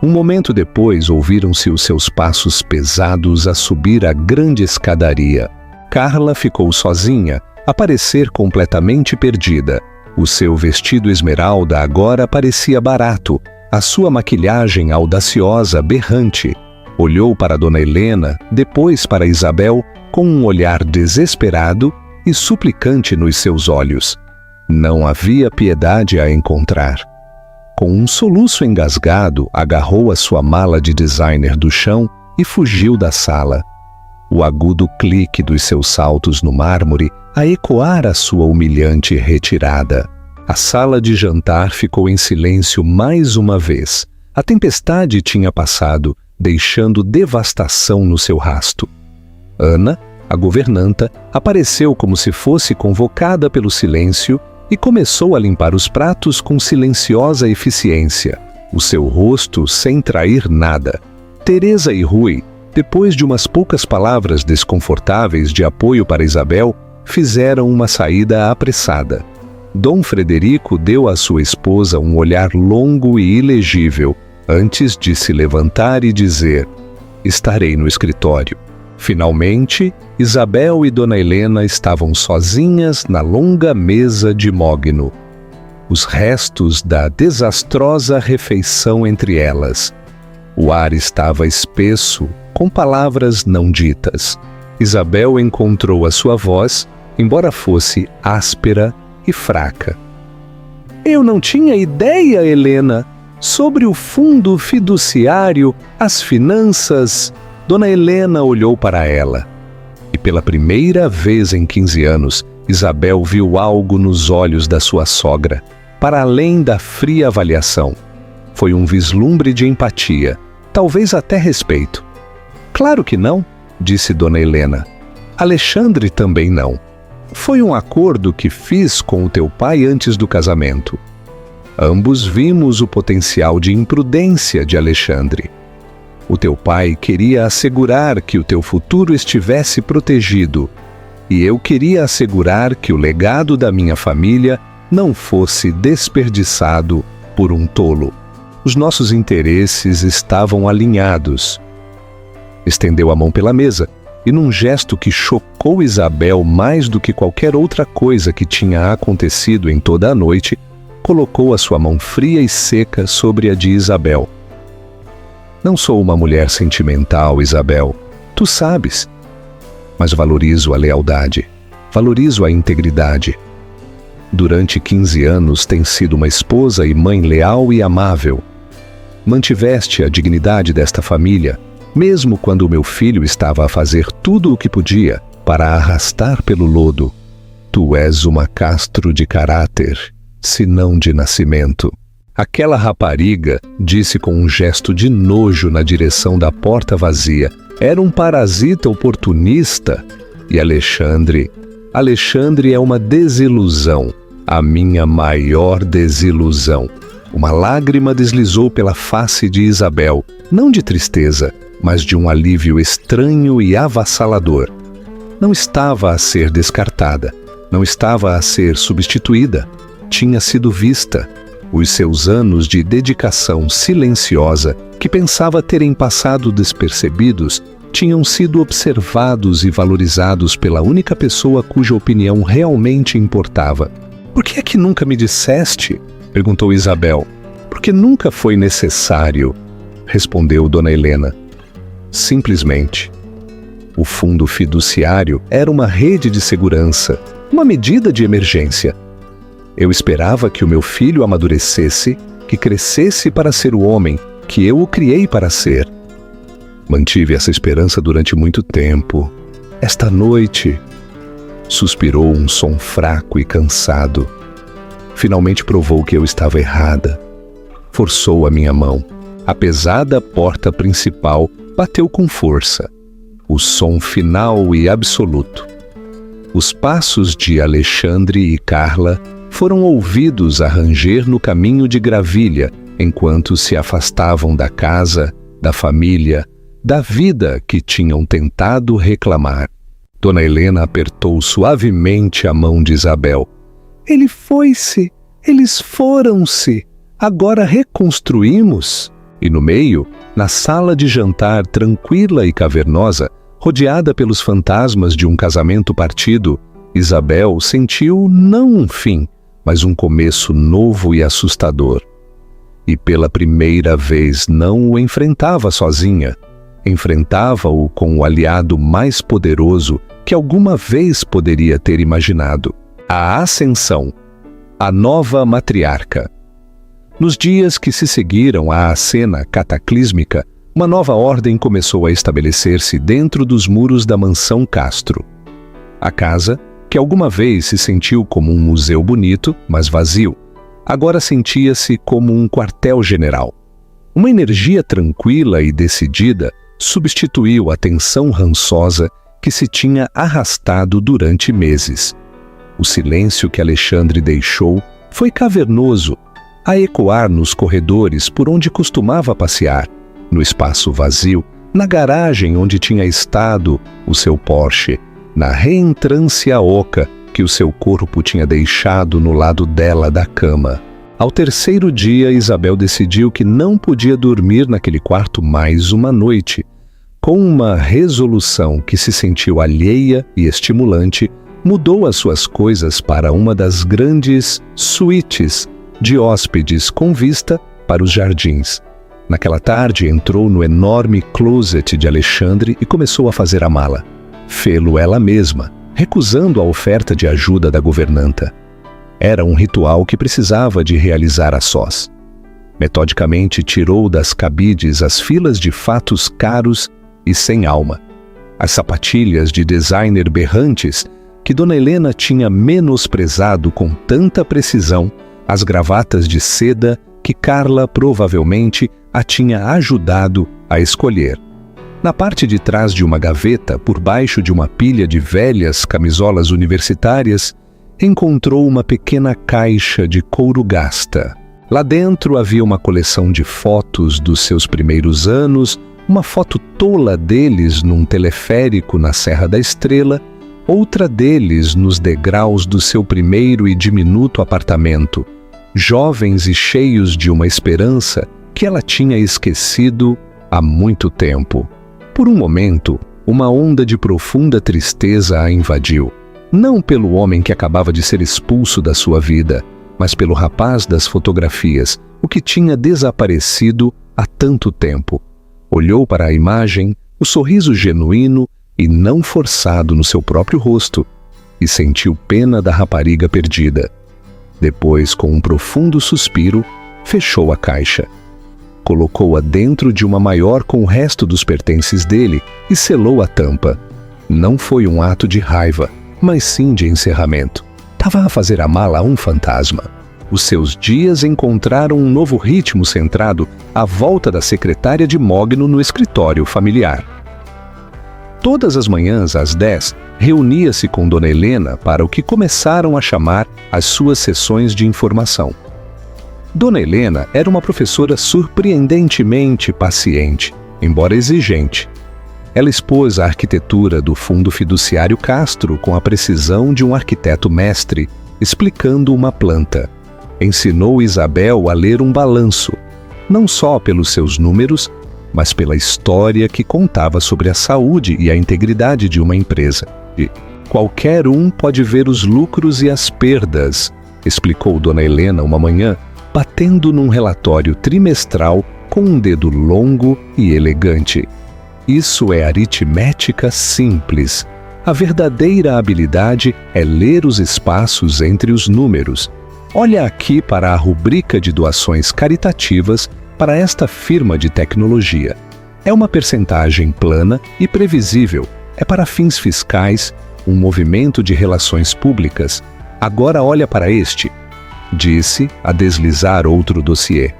B: Um momento depois, ouviram-se os seus passos pesados a subir a grande escadaria. Carla ficou sozinha, a parecer completamente perdida. O seu vestido esmeralda agora parecia barato, a sua maquilhagem audaciosa berrante. Olhou para Dona Helena, depois para Isabel, com um olhar desesperado e suplicante nos seus olhos. Não havia piedade a encontrar. Com um soluço engasgado, agarrou a sua mala de designer do chão e fugiu da sala. O agudo clique dos seus saltos no mármore a ecoar a sua humilhante retirada. A sala de jantar ficou em silêncio mais uma vez. A tempestade tinha passado, deixando devastação no seu rasto. Ana, a governanta, apareceu como se fosse convocada pelo silêncio e começou a limpar os pratos com silenciosa eficiência, o seu rosto sem trair nada. Teresa e Rui, depois de umas poucas palavras desconfortáveis de apoio para Isabel, fizeram uma saída apressada. Dom Frederico deu à sua esposa um olhar longo e ilegível, antes de se levantar e dizer: "Estarei no escritório." Finalmente, Isabel e Dona Helena estavam sozinhas na longa mesa de mogno. Os restos da desastrosa refeição entre elas. O ar estava espesso, com palavras não ditas. Isabel encontrou a sua voz, embora fosse áspera e fraca. "Eu não tinha ideia, Helena, sobre o fundo fiduciário, as finanças." Dona Helena olhou para ela. E pela primeira vez em 15 anos, Isabel viu algo nos olhos da sua sogra, para além da fria avaliação. Foi um vislumbre de empatia, talvez até respeito. "Claro que não", disse Dona Helena. "Alexandre também não. Foi um acordo que fiz com o teu pai antes do casamento. Ambos vimos o potencial de imprudência de Alexandre. O teu pai queria assegurar que o teu futuro estivesse protegido, e eu queria assegurar que o legado da minha família não fosse desperdiçado por um tolo. Os nossos interesses estavam alinhados." Estendeu a mão pela mesa, e num gesto que chocou Isabel mais do que qualquer outra coisa que tinha acontecido em toda a noite, colocou a sua mão fria e seca sobre a de Isabel. "Não sou uma mulher sentimental, Isabel, tu sabes. Mas valorizo a lealdade, valorizo a integridade. Durante 15 anos tens sido uma esposa e mãe leal e amável. Mantiveste a dignidade desta família, mesmo quando o meu filho estava a fazer tudo o que podia para arrastar pelo lodo. Tu és uma castro de caráter, se não de nascimento." Aquela rapariga disse com um gesto de nojo na direção da porta vazia. Era um parasita oportunista. E Alexandre é uma desilusão, a minha maior desilusão. Uma lágrima deslizou pela face de Isabel, não de tristeza, mas de um alívio estranho e avassalador. Não estava a ser descartada, não estava a ser substituída. Tinha sido vista. Os seus anos de dedicação silenciosa, que pensava terem passado despercebidos, tinham sido observados e valorizados pela única pessoa cuja opinião realmente importava. "Por que é que nunca me disseste?" perguntou Isabel. "Porque nunca foi necessário", respondeu Dona Helena. Simplesmente. O fundo fiduciário era uma rede de segurança, uma medida de emergência. Eu esperava que o meu filho amadurecesse, que crescesse para ser o homem que eu o criei para ser. Mantive essa esperança durante muito tempo. Esta noite, suspirou um som fraco e cansado. Finalmente provou que eu estava errada. Forçou a minha mão. A pesada porta principal bateu com força. O som final e absoluto. Os passos de Alexandre e Carla foram ouvidos a ranger no caminho de gravilha, enquanto se afastavam da casa, da família, da vida que tinham tentado reclamar. Dona Helena apertou suavemente a mão de Isabel. "Ele foi-se, eles foram-se, agora reconstruímos." E no meio, na sala de jantar tranquila e cavernosa, rodeada pelos fantasmas de um casamento partido, Isabel sentiu não um fim, mas um começo novo e assustador. E pela primeira vez não o enfrentava sozinha. Enfrentava-o com o aliado mais poderoso que alguma vez poderia ter imaginado. A Ascensão, a nova matriarca. Nos dias que se seguiram à cena cataclísmica, uma nova ordem começou a estabelecer-se dentro dos muros da mansão Castro. A casa, que alguma vez se sentiu como um museu bonito, mas vazio, agora sentia-se como um quartel-general. Uma energia tranquila e decidida substituiu a tensão rançosa que se tinha arrastado durante meses. O silêncio que Alexandre deixou foi cavernoso, a ecoar nos corredores por onde costumava passear, no espaço vazio, na garagem onde tinha estado o seu Porsche, na reentrância oca que o seu corpo tinha deixado no lado dela da cama. Ao terceiro dia, Isabel decidiu que não podia dormir naquele quarto mais uma noite. Com uma resolução que se sentiu alheia e estimulante, mudou as suas coisas para uma das grandes suítes de hóspedes com vista para os jardins. Naquela tarde, entrou no enorme closet de Alexandre e começou a fazer a mala. Fê-lo ela mesma, recusando a oferta de ajuda da governanta. Era um ritual que precisava de realizar a sós. Metodicamente tirou das cabides as filas de fatos caros e sem alma, as sapatilhas de designer berrantes que Dona Helena tinha menosprezado com tanta precisão, as gravatas de seda que Carla provavelmente a tinha ajudado a escolher. Na parte de trás de uma gaveta, por baixo de uma pilha de velhas camisolas universitárias, encontrou uma pequena caixa de couro gasta. Lá dentro havia uma coleção de fotos dos seus primeiros anos, uma foto tola deles num teleférico na Serra da Estrela, outra deles nos degraus do seu primeiro e diminuto apartamento, jovens e cheios de uma esperança que ela tinha esquecido há muito tempo. Por um momento, uma onda de profunda tristeza a invadiu. Não pelo homem que acabava de ser expulso da sua vida, mas pelo rapaz das fotografias, o que tinha desaparecido há tanto tempo. Olhou para a imagem, o sorriso genuíno e não forçado no seu próprio rosto, e sentiu pena da rapariga perdida. Depois, com um profundo suspiro, fechou a caixa. Colocou-a dentro de uma maior com o resto dos pertences dele e selou a tampa. Não foi um ato de raiva, mas sim de encerramento. Estava a fazer a mala a um fantasma. Os seus dias encontraram um novo ritmo centrado à volta da secretária de mogno no escritório familiar. Todas as manhãs, às 10, reunia-se com Dona Helena para o que começaram a chamar as suas sessões de informação. Dona Helena era uma professora surpreendentemente paciente, embora exigente. Ela expôs a arquitetura do Fundo Fiduciário Castro com a precisão de um arquiteto mestre, explicando uma planta. Ensinou Isabel a ler um balanço, não só pelos seus números, mas pela história que contava sobre a saúde e a integridade de uma empresa. E qualquer um pode ver os lucros e as perdas, explicou Dona Helena uma manhã, batendo num relatório trimestral com um dedo longo e elegante. Isso é aritmética simples. A verdadeira habilidade é ler os espaços entre os números. Olha aqui para a rubrica de doações caritativas para esta firma de tecnologia. É uma percentagem plana e previsível. É para fins fiscais, um movimento de relações públicas. Agora olha para este, disse a deslizar outro dossiê.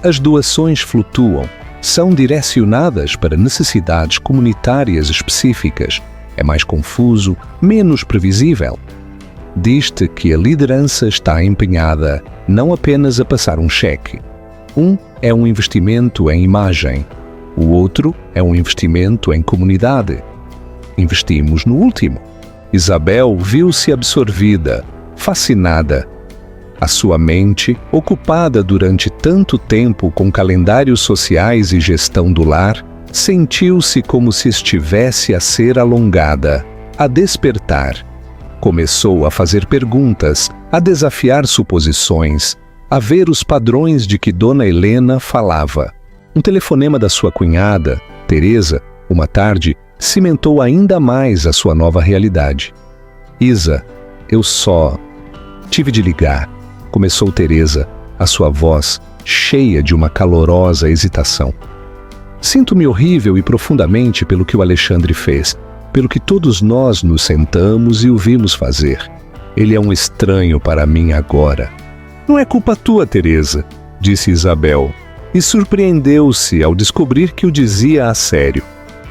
B: As doações flutuam, são direcionadas para necessidades comunitárias específicas. É mais confuso, menos previsível. Diz-te que a liderança está empenhada não apenas a passar um cheque. Um é um investimento em imagem, o outro é um investimento em comunidade. Investimos no último. Isabel viu-se absorvida, fascinada. A sua mente, ocupada durante tanto tempo com calendários sociais e gestão do lar, sentiu-se como se estivesse a ser alongada, a despertar. Começou a fazer perguntas, a desafiar suposições, a ver os padrões de que Dona Helena falava. Um telefonema da sua cunhada, Teresa, uma tarde, cimentou ainda mais a sua nova realidade. Isa, eu só tive de ligar. Começou Teresa, a sua voz cheia de uma calorosa hesitação. Sinto-me horrível e profundamente pelo que o Alexandre fez, pelo que todos nós nos sentamos e o vimos fazer. Ele é um estranho para mim agora. Não é culpa tua, Teresa, disse Isabel, e surpreendeu-se ao descobrir que o dizia a sério.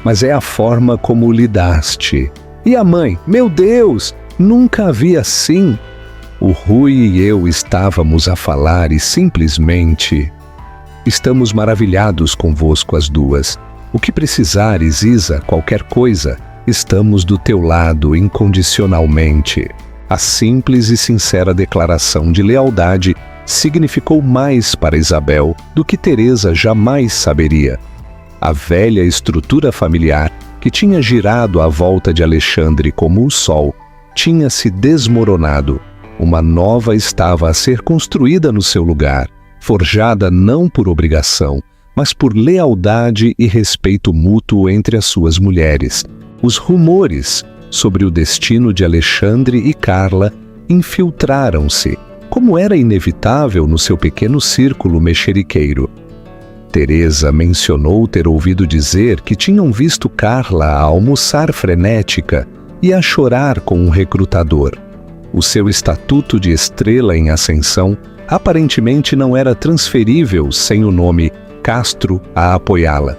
B: Mas é a forma como lidaste. E a mãe? Meu Deus! Nunca a vi assim. O Rui e eu estávamos a falar e simplesmente... Estamos maravilhados convosco as duas. O que precisares, Isa, qualquer coisa, estamos do teu lado incondicionalmente. A simples e sincera declaração de lealdade significou mais para Isabel do que Teresa jamais saberia. A velha estrutura familiar, que tinha girado à volta de Alexandre como o sol, tinha se desmoronado. Uma nova estava a ser construída no seu lugar, forjada não por obrigação, mas por lealdade e respeito mútuo entre as suas mulheres. Os rumores sobre o destino de Alexandre e Carla infiltraram-se, como era inevitável no seu pequeno círculo mexeriqueiro. Teresa mencionou ter ouvido dizer que tinham visto Carla a almoçar frenética e a chorar com um recrutador. O seu estatuto de estrela em ascensão aparentemente não era transferível sem o nome Castro a apoiá-la.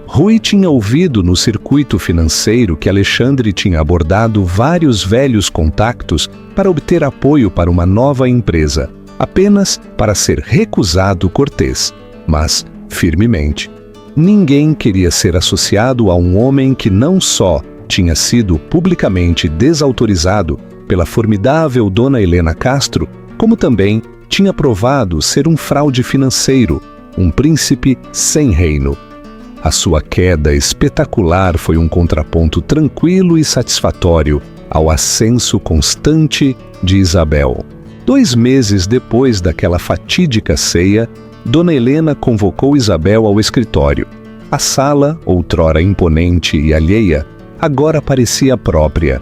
B: Rui tinha ouvido no circuito financeiro que Alexandre tinha abordado vários velhos contactos para obter apoio para uma nova empresa, apenas para ser recusado cortês, mas firmemente. Ninguém queria ser associado a um homem que não só tinha sido publicamente desautorizado pela formidável Dona Helena Castro, como também tinha provado ser um fraude financeiro, um príncipe sem reino. A sua queda espetacular foi um contraponto tranquilo e satisfatório ao ascenso constante de Isabel. 2 meses depois daquela fatídica ceia, Dona Helena convocou Isabel ao escritório. A sala, outrora imponente e alheia, agora parecia própria.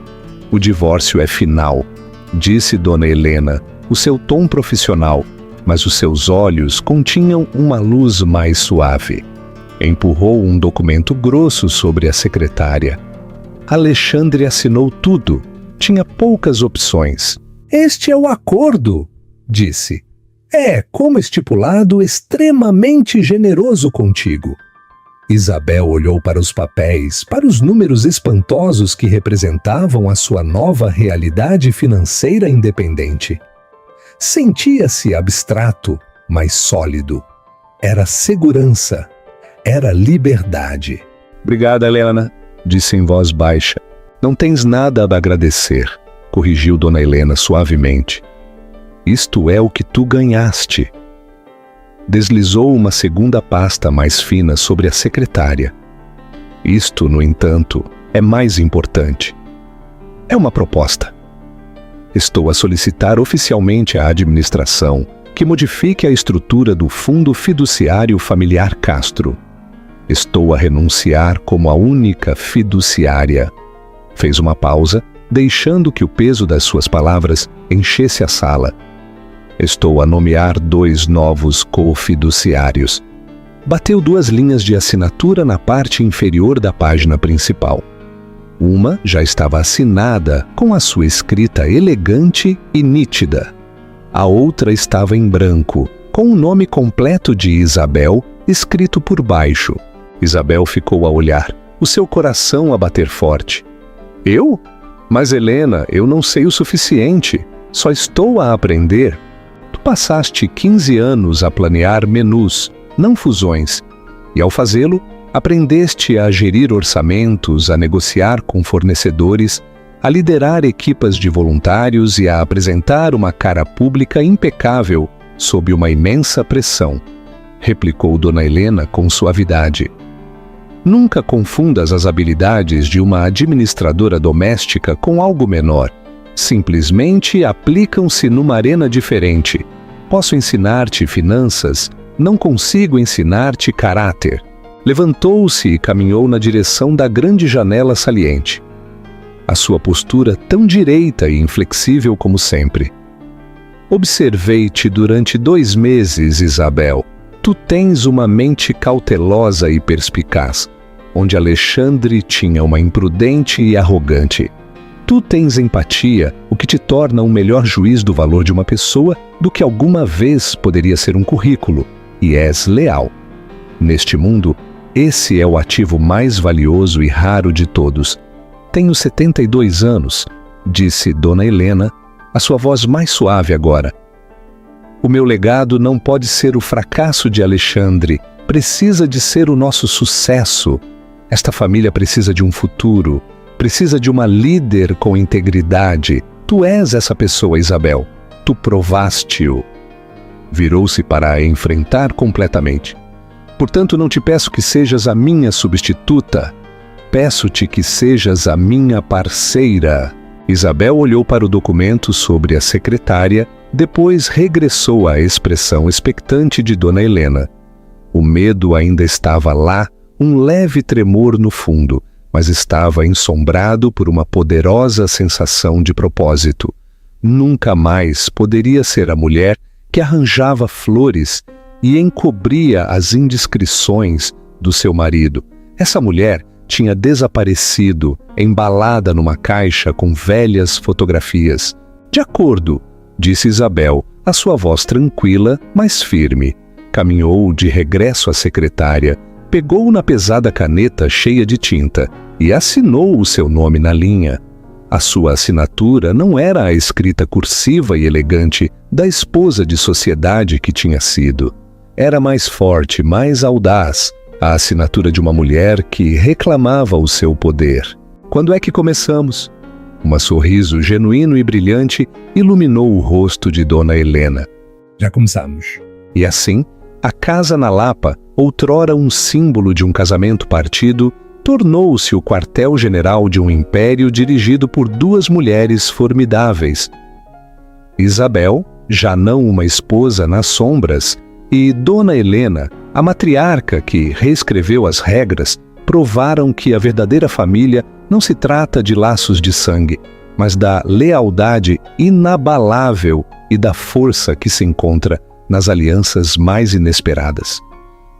B: O divórcio é final, disse Dona Helena, o seu tom profissional, mas os seus olhos continham uma luz mais suave. Empurrou um documento grosso sobre a secretária. Alexandre assinou tudo. Tinha poucas opções.
A: Este é o acordo, disse. É, como estipulado, extremamente generoso contigo. Isabel olhou para os papéis, para os números espantosos que representavam a sua nova realidade financeira independente. Sentia-se abstrato, mas sólido. Era segurança. Era liberdade.
B: Obrigada, Helena, disse em voz baixa. Não tens nada a agradecer, corrigiu Dona Helena suavemente. Isto é o que tu ganhaste. Deslizou uma segunda pasta mais fina sobre a secretária. Isto, no entanto, é mais importante. É uma proposta. Estou a solicitar oficialmente à administração que modifique a estrutura do Fundo Fiduciário Familiar Castro. Estou a renunciar como a única fiduciária. Fez uma pausa, deixando que o peso das suas palavras enchesse a sala. Estou a nomear 2 novos co-fiduciários. Bateu 2 linhas de assinatura na parte inferior da página principal. Uma já estava assinada com a sua escrita elegante e nítida. A outra estava em branco, com o nome completo de Isabel escrito por baixo. Isabel ficou a olhar, o seu coração a bater forte. Eu? Mas, Helena, eu não sei o suficiente. Só estou a aprender. Tu passaste 15 anos a planear menus, não fusões. E ao fazê-lo, aprendeste a gerir orçamentos, a negociar com fornecedores, a liderar equipas de voluntários e a apresentar uma cara pública impecável sob uma imensa pressão, replicou Dona Helena com suavidade. Nunca confundas as habilidades de uma administradora doméstica com algo menor. Simplesmente aplicam-se numa arena diferente. Posso ensinar-te finanças, não consigo ensinar-te caráter. Levantou-se e caminhou na direção da grande janela saliente. A sua postura tão direita e inflexível como sempre. Observei-te durante 2 meses, Isabel. Tu tens uma mente cautelosa e perspicaz, onde Alexandre tinha uma imprudente e arrogante. Tu tens empatia, o que te torna um melhor juiz do valor de uma pessoa do que alguma vez poderia ser um currículo, e és leal. Neste mundo, esse é o ativo mais valioso e raro de todos. Tenho 72 anos, disse Dona Helena, a sua voz mais suave agora. O meu legado não pode ser o fracasso de Alexandre, precisa de ser o nosso sucesso. Esta família precisa de um futuro, precisa de uma líder com integridade. Tu és essa pessoa, Isabel. Tu provaste-o. Virou-se para a enfrentar completamente. Portanto, não te peço que sejas a minha substituta. Peço-te que sejas a minha parceira. Isabel olhou para o documento sobre a secretária, depois regressou à expressão expectante de Dona Helena. O medo ainda estava lá, um leve tremor no fundo, mas estava ensombrado por uma poderosa sensação de propósito. Nunca mais poderia ser a mulher que arranjava flores e encobria as indiscrições do seu marido. Essa mulher tinha desaparecido, embalada numa caixa com velhas fotografias. De acordo, disse Isabel, a sua voz tranquila, mas firme. Caminhou de regresso à secretária, pegou na pesada caneta cheia de tinta e assinou o seu nome na linha. A sua assinatura não era a escrita cursiva e elegante da esposa de sociedade que tinha sido. Era mais forte, mais audaz, a assinatura de uma mulher que reclamava o seu poder. Quando é que começamos? Um sorriso genuíno e brilhante iluminou o rosto de Dona Helena.
A: Já começamos.
B: E assim, a casa na Lapa, outrora um símbolo de um casamento partido, tornou-se o quartel-general de um império dirigido por 2 mulheres formidáveis. Isabel, já não uma esposa nas sombras, e Dona Helena, a matriarca que reescreveu as regras, provaram que a verdadeira família não se trata de laços de sangue, mas da lealdade inabalável e da força que se encontra nas alianças mais inesperadas.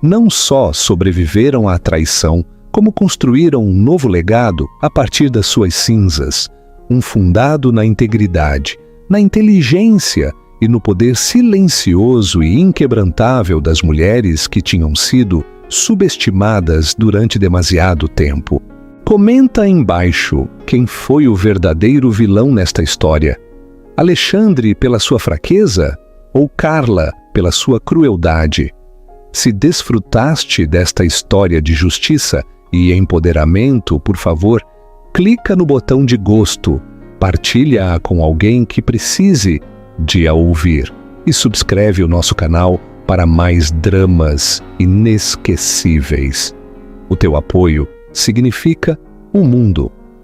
B: Não só sobreviveram à traição, como construíram um novo legado a partir das suas cinzas, um fundado na integridade, na inteligência e no poder silencioso e inquebrantável das mulheres que tinham sido subestimadas durante demasiado tempo. Comenta embaixo quem foi o verdadeiro vilão nesta história. Alexandre pela sua fraqueza ou Carla pela sua crueldade? Se desfrutaste desta história de justiça e empoderamento, por favor, clica no botão de gosto, partilha-a com alguém que precise de a ouvir e subscreve o nosso canal para mais dramas inesquecíveis. O teu apoio significa o mundo.